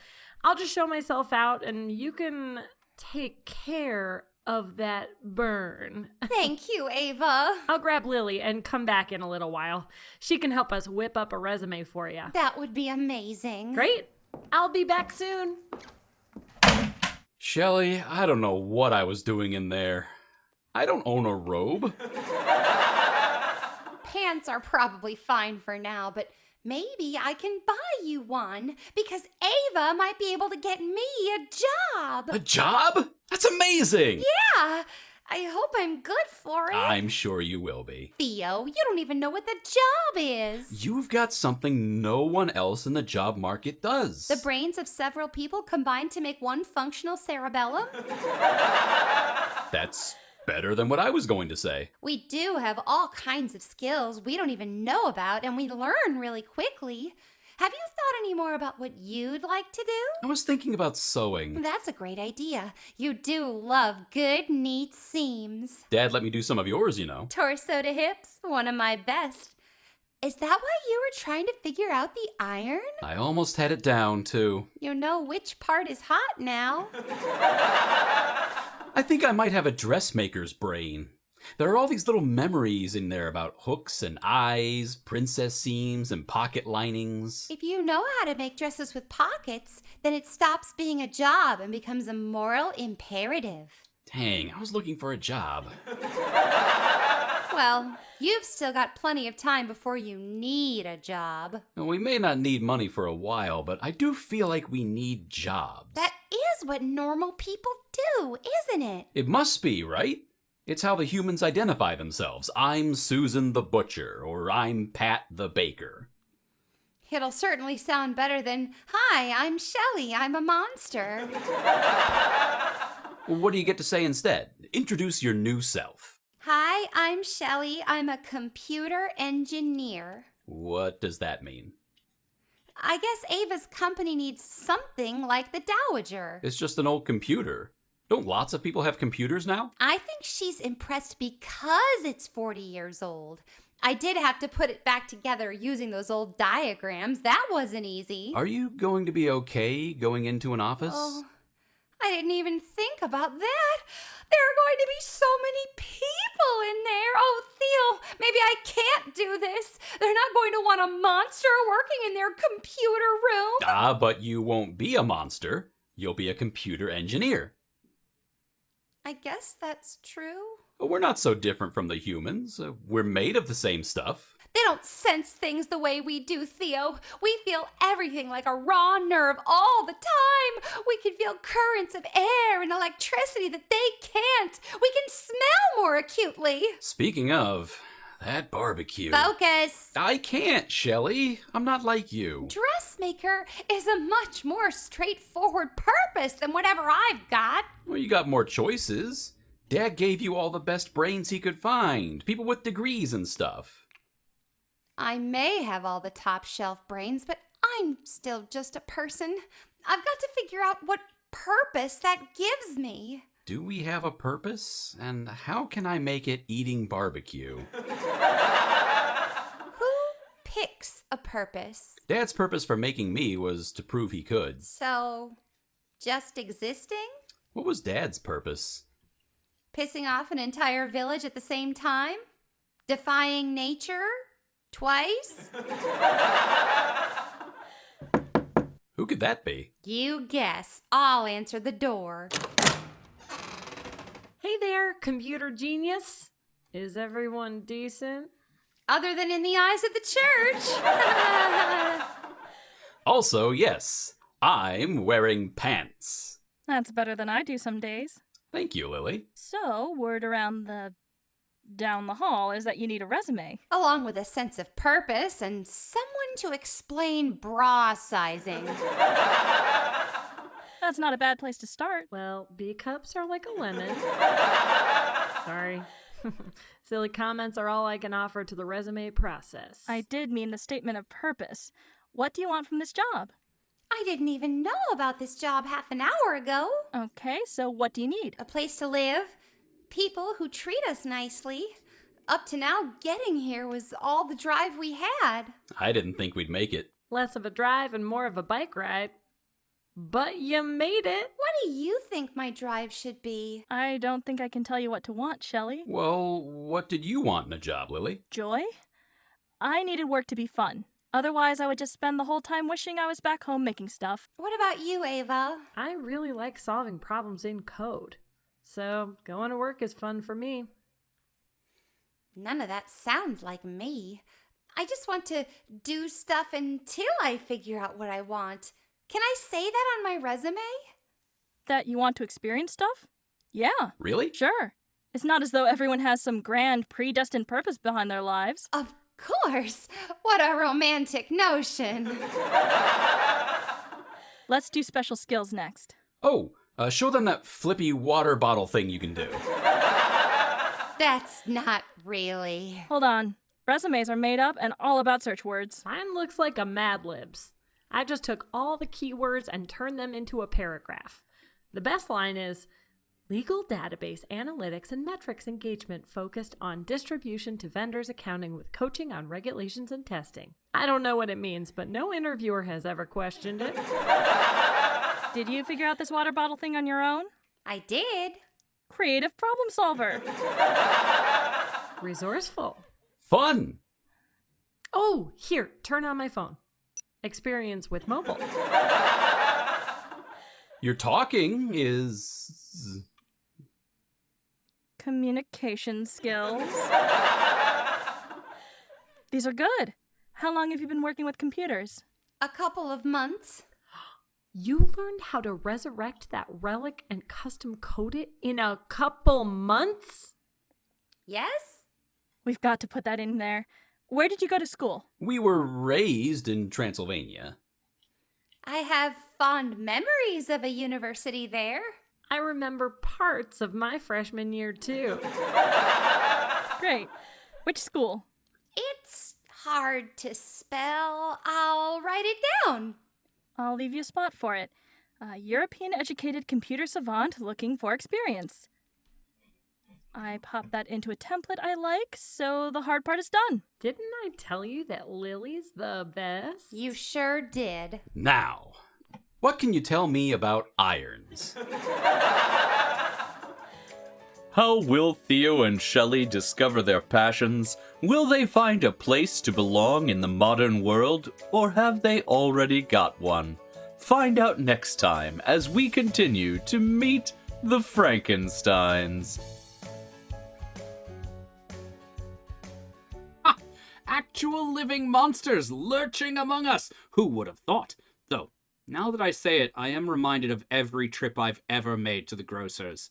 I'll just show myself out and you can take care of that burn. Thank you, Ava. I'll grab Lily and come back in a little while. She can help us whip up a resume for you. That would be amazing. Great. I'll be back soon. Shelley, I don't know what I was doing in there. I don't own a robe. Pants are probably fine for now, but maybe I can buy you one because Ava might be able to get me a job. A job? That's amazing! Yeah, I hope I'm good for it. I'm sure you will be. Theo, you don't even know what the job is. You've got something no one else in the job market does. The brains of several people combined to make one functional cerebellum? That's better than what I was going to say. We do have all kinds of skills we don't even know about, and we learn really quickly. Have you thought any more about what you'd like to do? I was thinking about sewing. That's a great idea. You do love good, neat seams. Dad let me do some of yours, you know. Torso to hips, one of my best. Is that why you were trying to figure out the iron? I almost had it down, too. You know which part is hot now. I think I might have a dressmaker's brain. There are all these little memories in there about hooks and eyes, princess seams, and pocket linings. If you know how to make dresses with pockets, then it stops being a job and becomes a moral imperative. Dang, I was looking for a job. Well, you've still got plenty of time before you need a job. We may not need money for a while, but I do feel like we need jobs. That is what normal people do, isn't it? It must be, right? It's how the humans identify themselves. I'm Susan the Butcher, or I'm Pat the Baker. It'll certainly sound better than, "Hi, I'm Shelley, I'm a monster." Well, what do you get to say instead? Introduce your new self. Hi, I'm Shelley, I'm a computer engineer. What does that mean? I guess Ava's company needs something like the Dowager. It's just an old computer. Don't lots of people have computers now? I think she's impressed because it's 40 years old. I did have to put it back together using those old diagrams. That wasn't easy. Are you going to be okay going into an office? Oh, I didn't even think about that. There are going to be so many people in there. Oh, Theo, maybe I can't do this. They're not going to want a monster working in their computer room. But you won't be a monster. You'll be a computer engineer. I guess that's true. We're not so different from the humans. We're made of the same stuff. They don't sense things the way we do, Theo. We feel everything like a raw nerve all the time. We can feel currents of air and electricity that they can't. We can smell more acutely. Speaking of, that barbecue. Focus. I can't, Shelley. I'm not like you. Dressmaker is a much more straightforward purpose than whatever I've got. Well, you got more choices. Dad gave you all the best brains he could find. People with degrees and stuff. I may have all the top shelf brains, but I'm still just a person. I've got to figure out what purpose that gives me. Do we have a purpose? And how can I make it eating barbecue? Who picked fix a purpose. Dad's purpose for making me was to prove he could. So, just existing? What was Dad's purpose? Pissing off an entire village at the same time? Defying nature? Twice? Who could that be? You guess. I'll answer the door. Hey there, computer genius. Is everyone decent? Other than in the eyes of the church. Also, yes, I'm wearing pants. That's better than I do some days. Thank you, Lily. So, word down the hall is that you need a resume. Along with a sense of purpose and someone to explain bra sizing. That's not a bad place to start. Well, B cups are like a lemon. Sorry. Silly comments are all I can offer to the resume process. I did mean the statement of purpose. What do you want from this job? I didn't even know about this job half an hour ago. Okay, so what do you need? A place to live, people who treat us nicely. Up to now, getting here was all the drive we had. I didn't think we'd make it. Less of a drive and more of a bike ride. But you made it. What do you think my drive should be? I don't think I can tell you what to want, Shelley. Well, what did you want in a job, Lily? Joy? I needed work to be fun. Otherwise, I would just spend the whole time wishing I was back home making stuff. What about you, Ava? I really like solving problems in code. So, going to work is fun for me. None of that sounds like me. I just want to do stuff until I figure out what I want. Can I say that on my resume? That you want to experience stuff? Yeah. Really? Sure. It's not as though everyone has some grand, predestined purpose behind their lives. Of course. What a romantic notion. Let's do special skills next. Oh, show them that flippy water bottle thing you can do. That's not really. Hold on. Resumes are made up and all about search words. Mine looks like a Mad Libs. I just took all the keywords and turned them into a paragraph. The best line is, legal database analytics and metrics engagement focused on distribution to vendors accounting with coaching on regulations and testing. I don't know what it means, but no interviewer has ever questioned it. Did you figure out this water bottle thing on your own? I did. Creative problem solver. Resourceful. Fun! Oh, here, turn on my phone. Experience with mobile. Your talking is... Communication skills. These are good. How long have you been working with computers? A couple of months. You learned how to resurrect that relic and custom code it in a couple months? Yes? We've got to put that in there. Where did you go to school? We were raised in Transylvania. I have fond memories of a university there. I remember parts of my freshman year, too. Great. Which school? It's hard to spell. I'll write it down. I'll leave you a spot for it. European-educated computer savant looking for experience. I popped that into a template I like, so the hard part is done. Didn't I tell you that Lily's the best? You sure did. Now, what can you tell me about irons? How will Theo and Shelley discover their passions? Will they find a place to belong in the modern world, or have they already got one? Find out next time as we continue to meet the Frankensteins. Actual living monsters lurching among us. Who would have thought? Though, now that I say it, I am reminded of every trip I've ever made to the grocer's.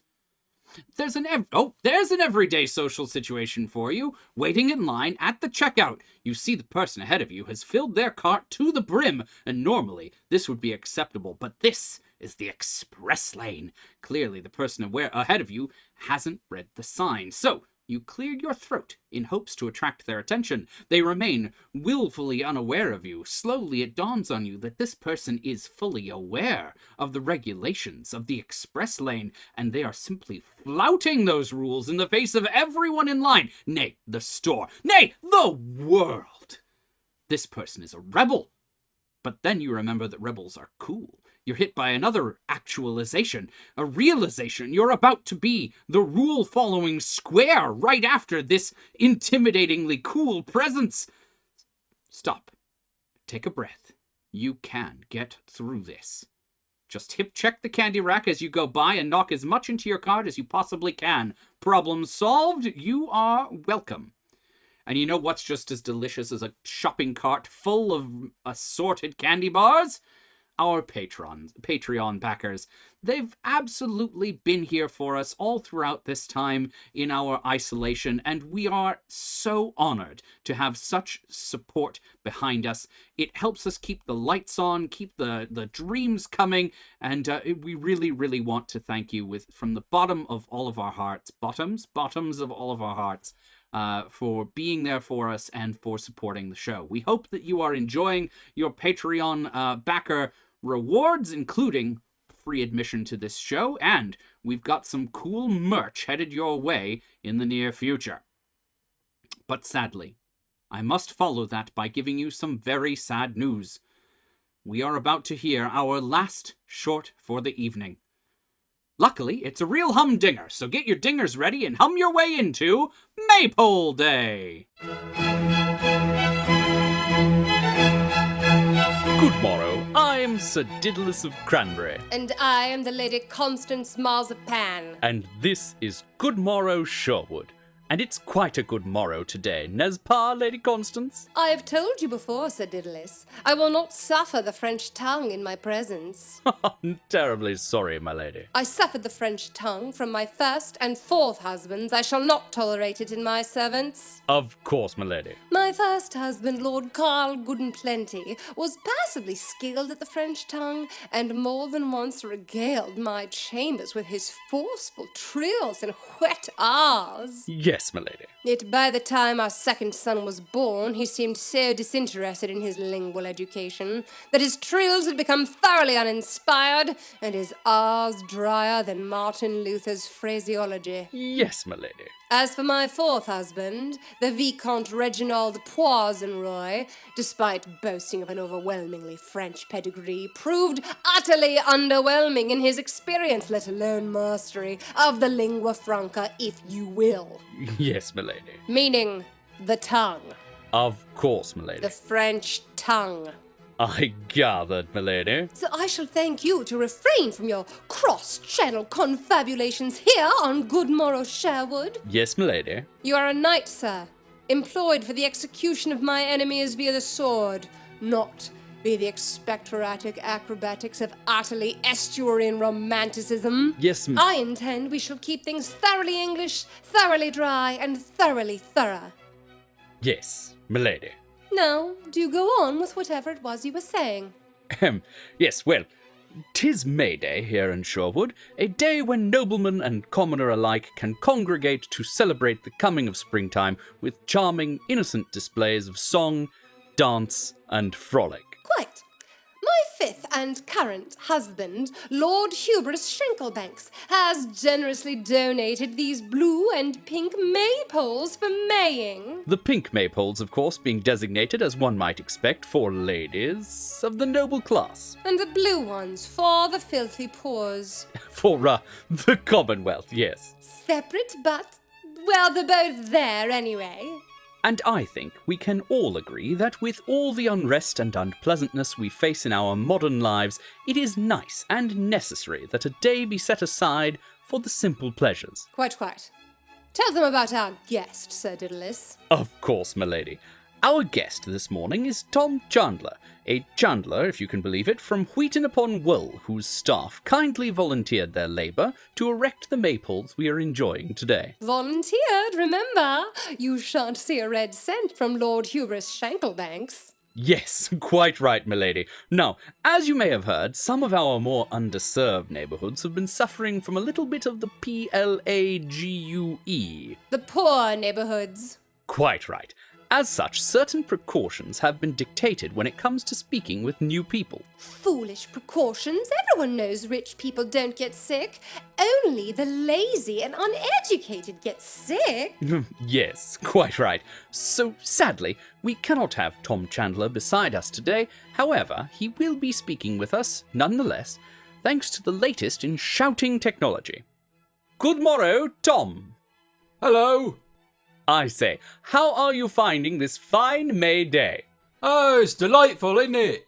There's an everyday social situation for you. Waiting in line at the checkout. You see the person ahead of you has filled their cart to the brim, and normally this would be acceptable, but this is the express lane. Clearly the person ahead of you hasn't read the sign, so you clear your throat in hopes to attract their attention. They remain willfully unaware of you. Slowly it dawns on you that this person is fully aware of the regulations of the express lane, and they are simply flouting those rules in the face of everyone in line, nay, the store, nay, the world. this person is a rebel. But then you remember that rebels are cool. You're hit by another actualization, a realization. You're about to be the rule-following square right after this intimidatingly cool presence. Stop. Take a breath. You can get through this. Just hip-check the candy rack as you go by and knock as much into your cart as you possibly can. Problem solved. You are welcome. And you know what's just as delicious as a shopping cart full of assorted candy bars? Our Patreon backers. They've absolutely been here for us all throughout this time in our isolation, and we are so honored to have such support behind us. It helps us keep the lights on, keep the dreams coming, and we really, really want to thank you from the bottom of all of our hearts, bottoms of all of our hearts, for being there for us and for supporting the show. We hope that you are enjoying your Patreon backer rewards, including free admission to this show, and we've got some cool merch headed your way in the near future. But sadly, I must follow that by giving you some very sad news. We are about to hear our last short for the evening. Luckily, it's a real humdinger, so get your dingers ready and hum your way into Maypole Day! Good morrow, I am Sir Daedalus of Cranberry. And I am the Lady Constance Marzipan. And this is Good Morrow Sherwood. And it's quite a good morrow today, n'est-ce pas, Lady Constance? I have told you before, Sir Daedalus, I will not suffer the French tongue in my presence. I'm terribly sorry, my lady. I suffered the French tongue from my first and fourth husbands. I shall not tolerate it in my servants. Of course, my lady. My first husband, Lord Carl Goodenplenty, was passably skilled at the French tongue, and more than once regaled my chambers with his forceful trills and wet R's. Yes, my lady. Yet by the time our second son was born, he seemed so disinterested in his lingual education that his trills had become thoroughly uninspired, and his R's drier than Martin Luther's phraseology. Yes, my lady. As for my fourth husband, the Vicomte Reginald Poisenroy, despite boasting of an overwhelmingly French pedigree, proved utterly underwhelming in his experience, let alone mastery, of the lingua franca, if you will. Yes, my lady. Meaning the tongue. Of course, my lady. The French tongue. I gathered, my lady. So I shall thank you to refrain from your cross-channel confabulations here on Good Morrow Sherwood. Yes, my lady. You are a knight, sir, employed for the execution of my enemies via the sword, not via the expectoratic acrobatics of utterly estuarian romanticism. Yes, I intend we shall keep things thoroughly English, thoroughly dry, and thoroughly thorough. Yes, my lady. Now, do go on with whatever it was you were saying. Yes, well, 'tis May Day here in Sherwood, a day when nobleman and commoner alike can congregate to celebrate the coming of springtime with charming, innocent displays of song, dance, and frolic. Quite. My fifth and current husband, Lord Hubris Shanklebanks, has generously donated these blue and pink maypoles for maying. The pink maypoles, of course, being designated, as one might expect, for ladies of the noble class. And the blue ones for the filthy poors. For, the Commonwealth, yes. Separate, but, well, they're both there anyway. And I think we can all agree that with all the unrest and unpleasantness we face in our modern lives, it is nice and necessary that a day be set aside for the simple pleasures. Quite. Tell them about our guest, Sir Daedalus. Of course, my lady. Our guest this morning is Tom Chandler, a chandler, if you can believe it, from Wheaton-upon-Wool, whose staff kindly volunteered their labour to erect the maypoles we are enjoying today. Volunteered, remember? You shan't see a red cent from Lord Hubris Shanklebanks. Yes, quite right, my lady. Now, as you may have heard, some of our more underserved neighbourhoods have been suffering from a little bit of the PLAGUE. The poor neighbourhoods. Quite right. As such, certain precautions have been dictated when it comes to speaking with new people. Foolish precautions. Everyone knows rich people don't get sick. Only the lazy and uneducated get sick. Yes, quite right. So, sadly, we cannot have Tom Chandler beside us today. However, he will be speaking with us, nonetheless, thanks to the latest in shouting technology. Good morrow, Tom. Hello. I say, how are you finding this fine May day? Oh, it's delightful, isn't it?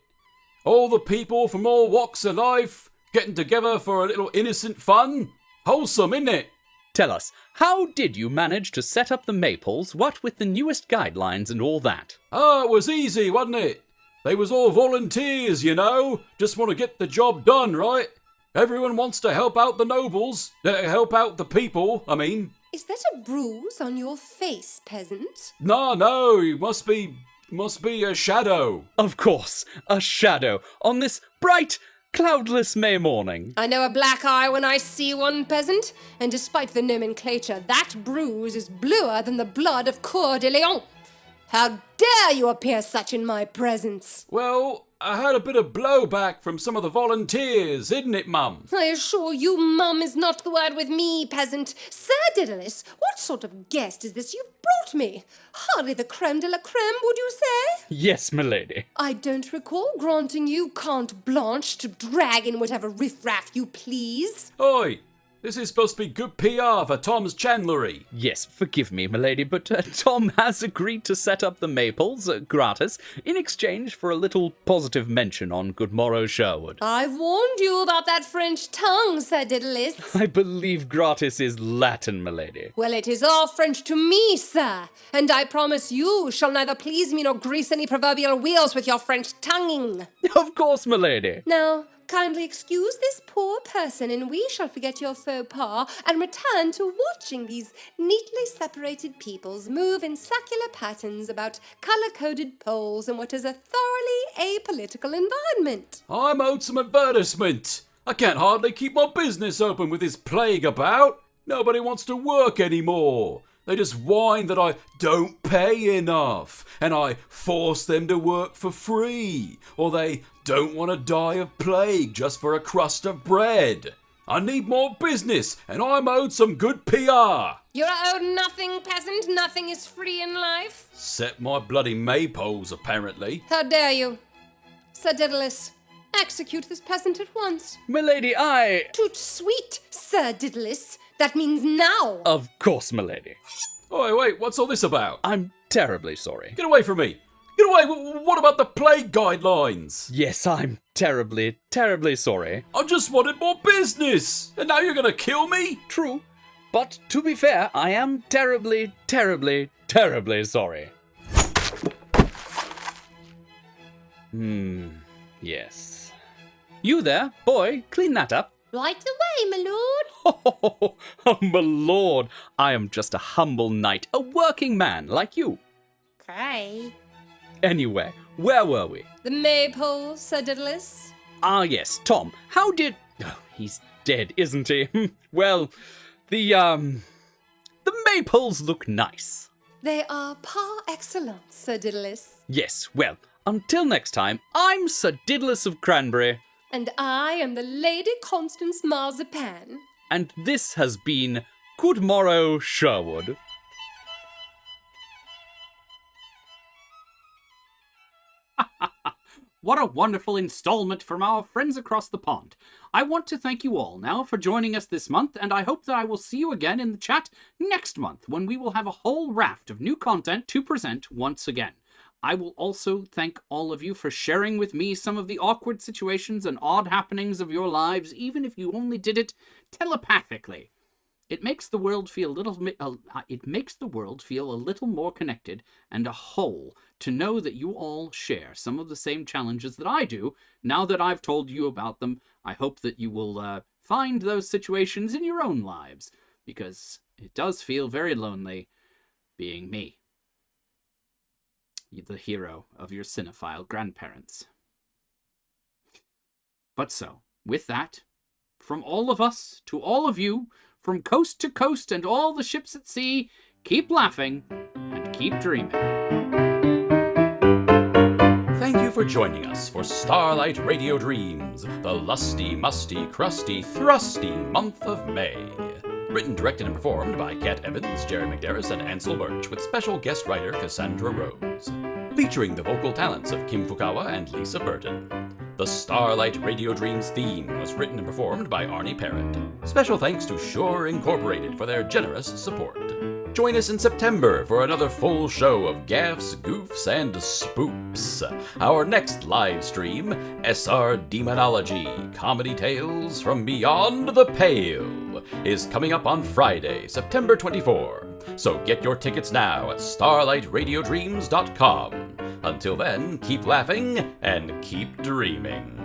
All the people from all walks of life getting together for a little innocent fun. Wholesome, isn't it? Tell us, how did you manage to set up the maypoles, what with the newest guidelines and all that? Oh, it was easy, wasn't it? They was all volunteers, you know. Just want to get the job done, right? Everyone wants to help out the nobles. Help out the people, I mean. Is that a bruise on your face, peasant? No, it must be a shadow. Of course, a shadow on this bright, cloudless May morning. I know a black eye when I see one, peasant, and despite the nomenclature, that bruise is bluer than the blood of Coeur de Lion. How dare you appear such in my presence? Well, I had a bit of blowback from some of the volunteers, isn't it, Mum? I assure you, Mum is not the word with me, peasant. Sir Daedalus, what sort of guest is this you've brought me? Hardly the creme de la creme, would you say? Yes, milady. I don't recall granting you carte blanche to drag in whatever riffraff you please. Oi! This is supposed to be good PR for Tom's chandlery. Yes, forgive me, milady, but Tom has agreed to set up the maypoles gratis in exchange for a little positive mention on Good Morrow, Sherwood. I've warned you about that French tongue, Sir Daedalus. I believe gratis is Latin, milady. Well, it is all French to me, sir, and I promise you shall neither please me nor grease any proverbial wheels with your French tonguing. Of course, milady. Now, kindly excuse this poor person, and we shall forget your faux pas and return to watching these neatly separated peoples move in circular patterns about colour-coded poles in what is a thoroughly apolitical environment. I'm owed some advertisement. I can't hardly keep my business open with this plague about. Nobody wants to work anymore. They just whine that I don't pay enough, and I force them to work for free, or they don't want to die of plague just for a crust of bread. I need more business, and I'm owed some good PR. You're owed nothing, peasant. Nothing is free in life. Except my bloody maypoles, apparently. How dare you? Sir Daedalus, execute this peasant at once. Milady, I... Toot sweet, Sir Daedalus. That means now. Of course, milady. Oh, wait, what's all this about? I'm terribly sorry. Get away from me. Get away. What about the plague guidelines? Yes, I'm terribly, terribly sorry. I just wanted more business. And now you're going to kill me? True. But to be fair, I am terribly, terribly, terribly sorry. Yes. You there, boy, clean that up. Right away, my lord. Oh, my lord, I am just a humble knight, a working man like you. Okay. Anyway, where were we? The maypole, Sir Daedalus. Ah, yes, Tom, how did... Oh, he's dead, isn't he? Well, the maypoles look nice. They are par excellence, Sir Daedalus. Yes, well, until next time, I'm Sir Daedalus of Cranberry. And I am the Lady Constance Marzipan. And this has been Good Morrow, Sherwood. What a wonderful installment from our friends across the pond. I want to thank you all now for joining us this month, and I hope that I will see you again in the chat next month when we will have a whole raft of new content to present once again. I will also thank all of you for sharing with me some of the awkward situations and odd happenings of your lives, even if you only did it telepathically. It makes the world feel a little more connected and a whole to know that you all share some of the same challenges that I do. Now that I've told you about them, I hope that you will find those situations in your own lives, because it does feel very lonely being me, the hero of your cinephile grandparents. But so, with that, from all of us to all of you, from coast to coast and all the ships at sea, keep laughing, and keep dreaming. Thank you for joining us for Starlight Radio Dreams, the Lusty, Musty, Crusty, Thrusty month of May. Written, directed, and performed by Kat Evans, Jerry McDaris, and Ansel Burch, with special guest writer Cassandra Rose. Featuring the vocal talents of Kim Fukawa and Lisa Burton. The Starlight Radio Dreams theme was written and performed by Arne Parrott. Special thanks to Shore Incorporated for their generous support. Join us in September for another full show of gaffes, goofs, and spoops. Our next live stream, SRD Demonology, Comedy Tales from Beyond the Pale, is coming up on Friday, September 24. So get your tickets now at starlightradiodreams.com. Until then, keep laughing and keep dreaming.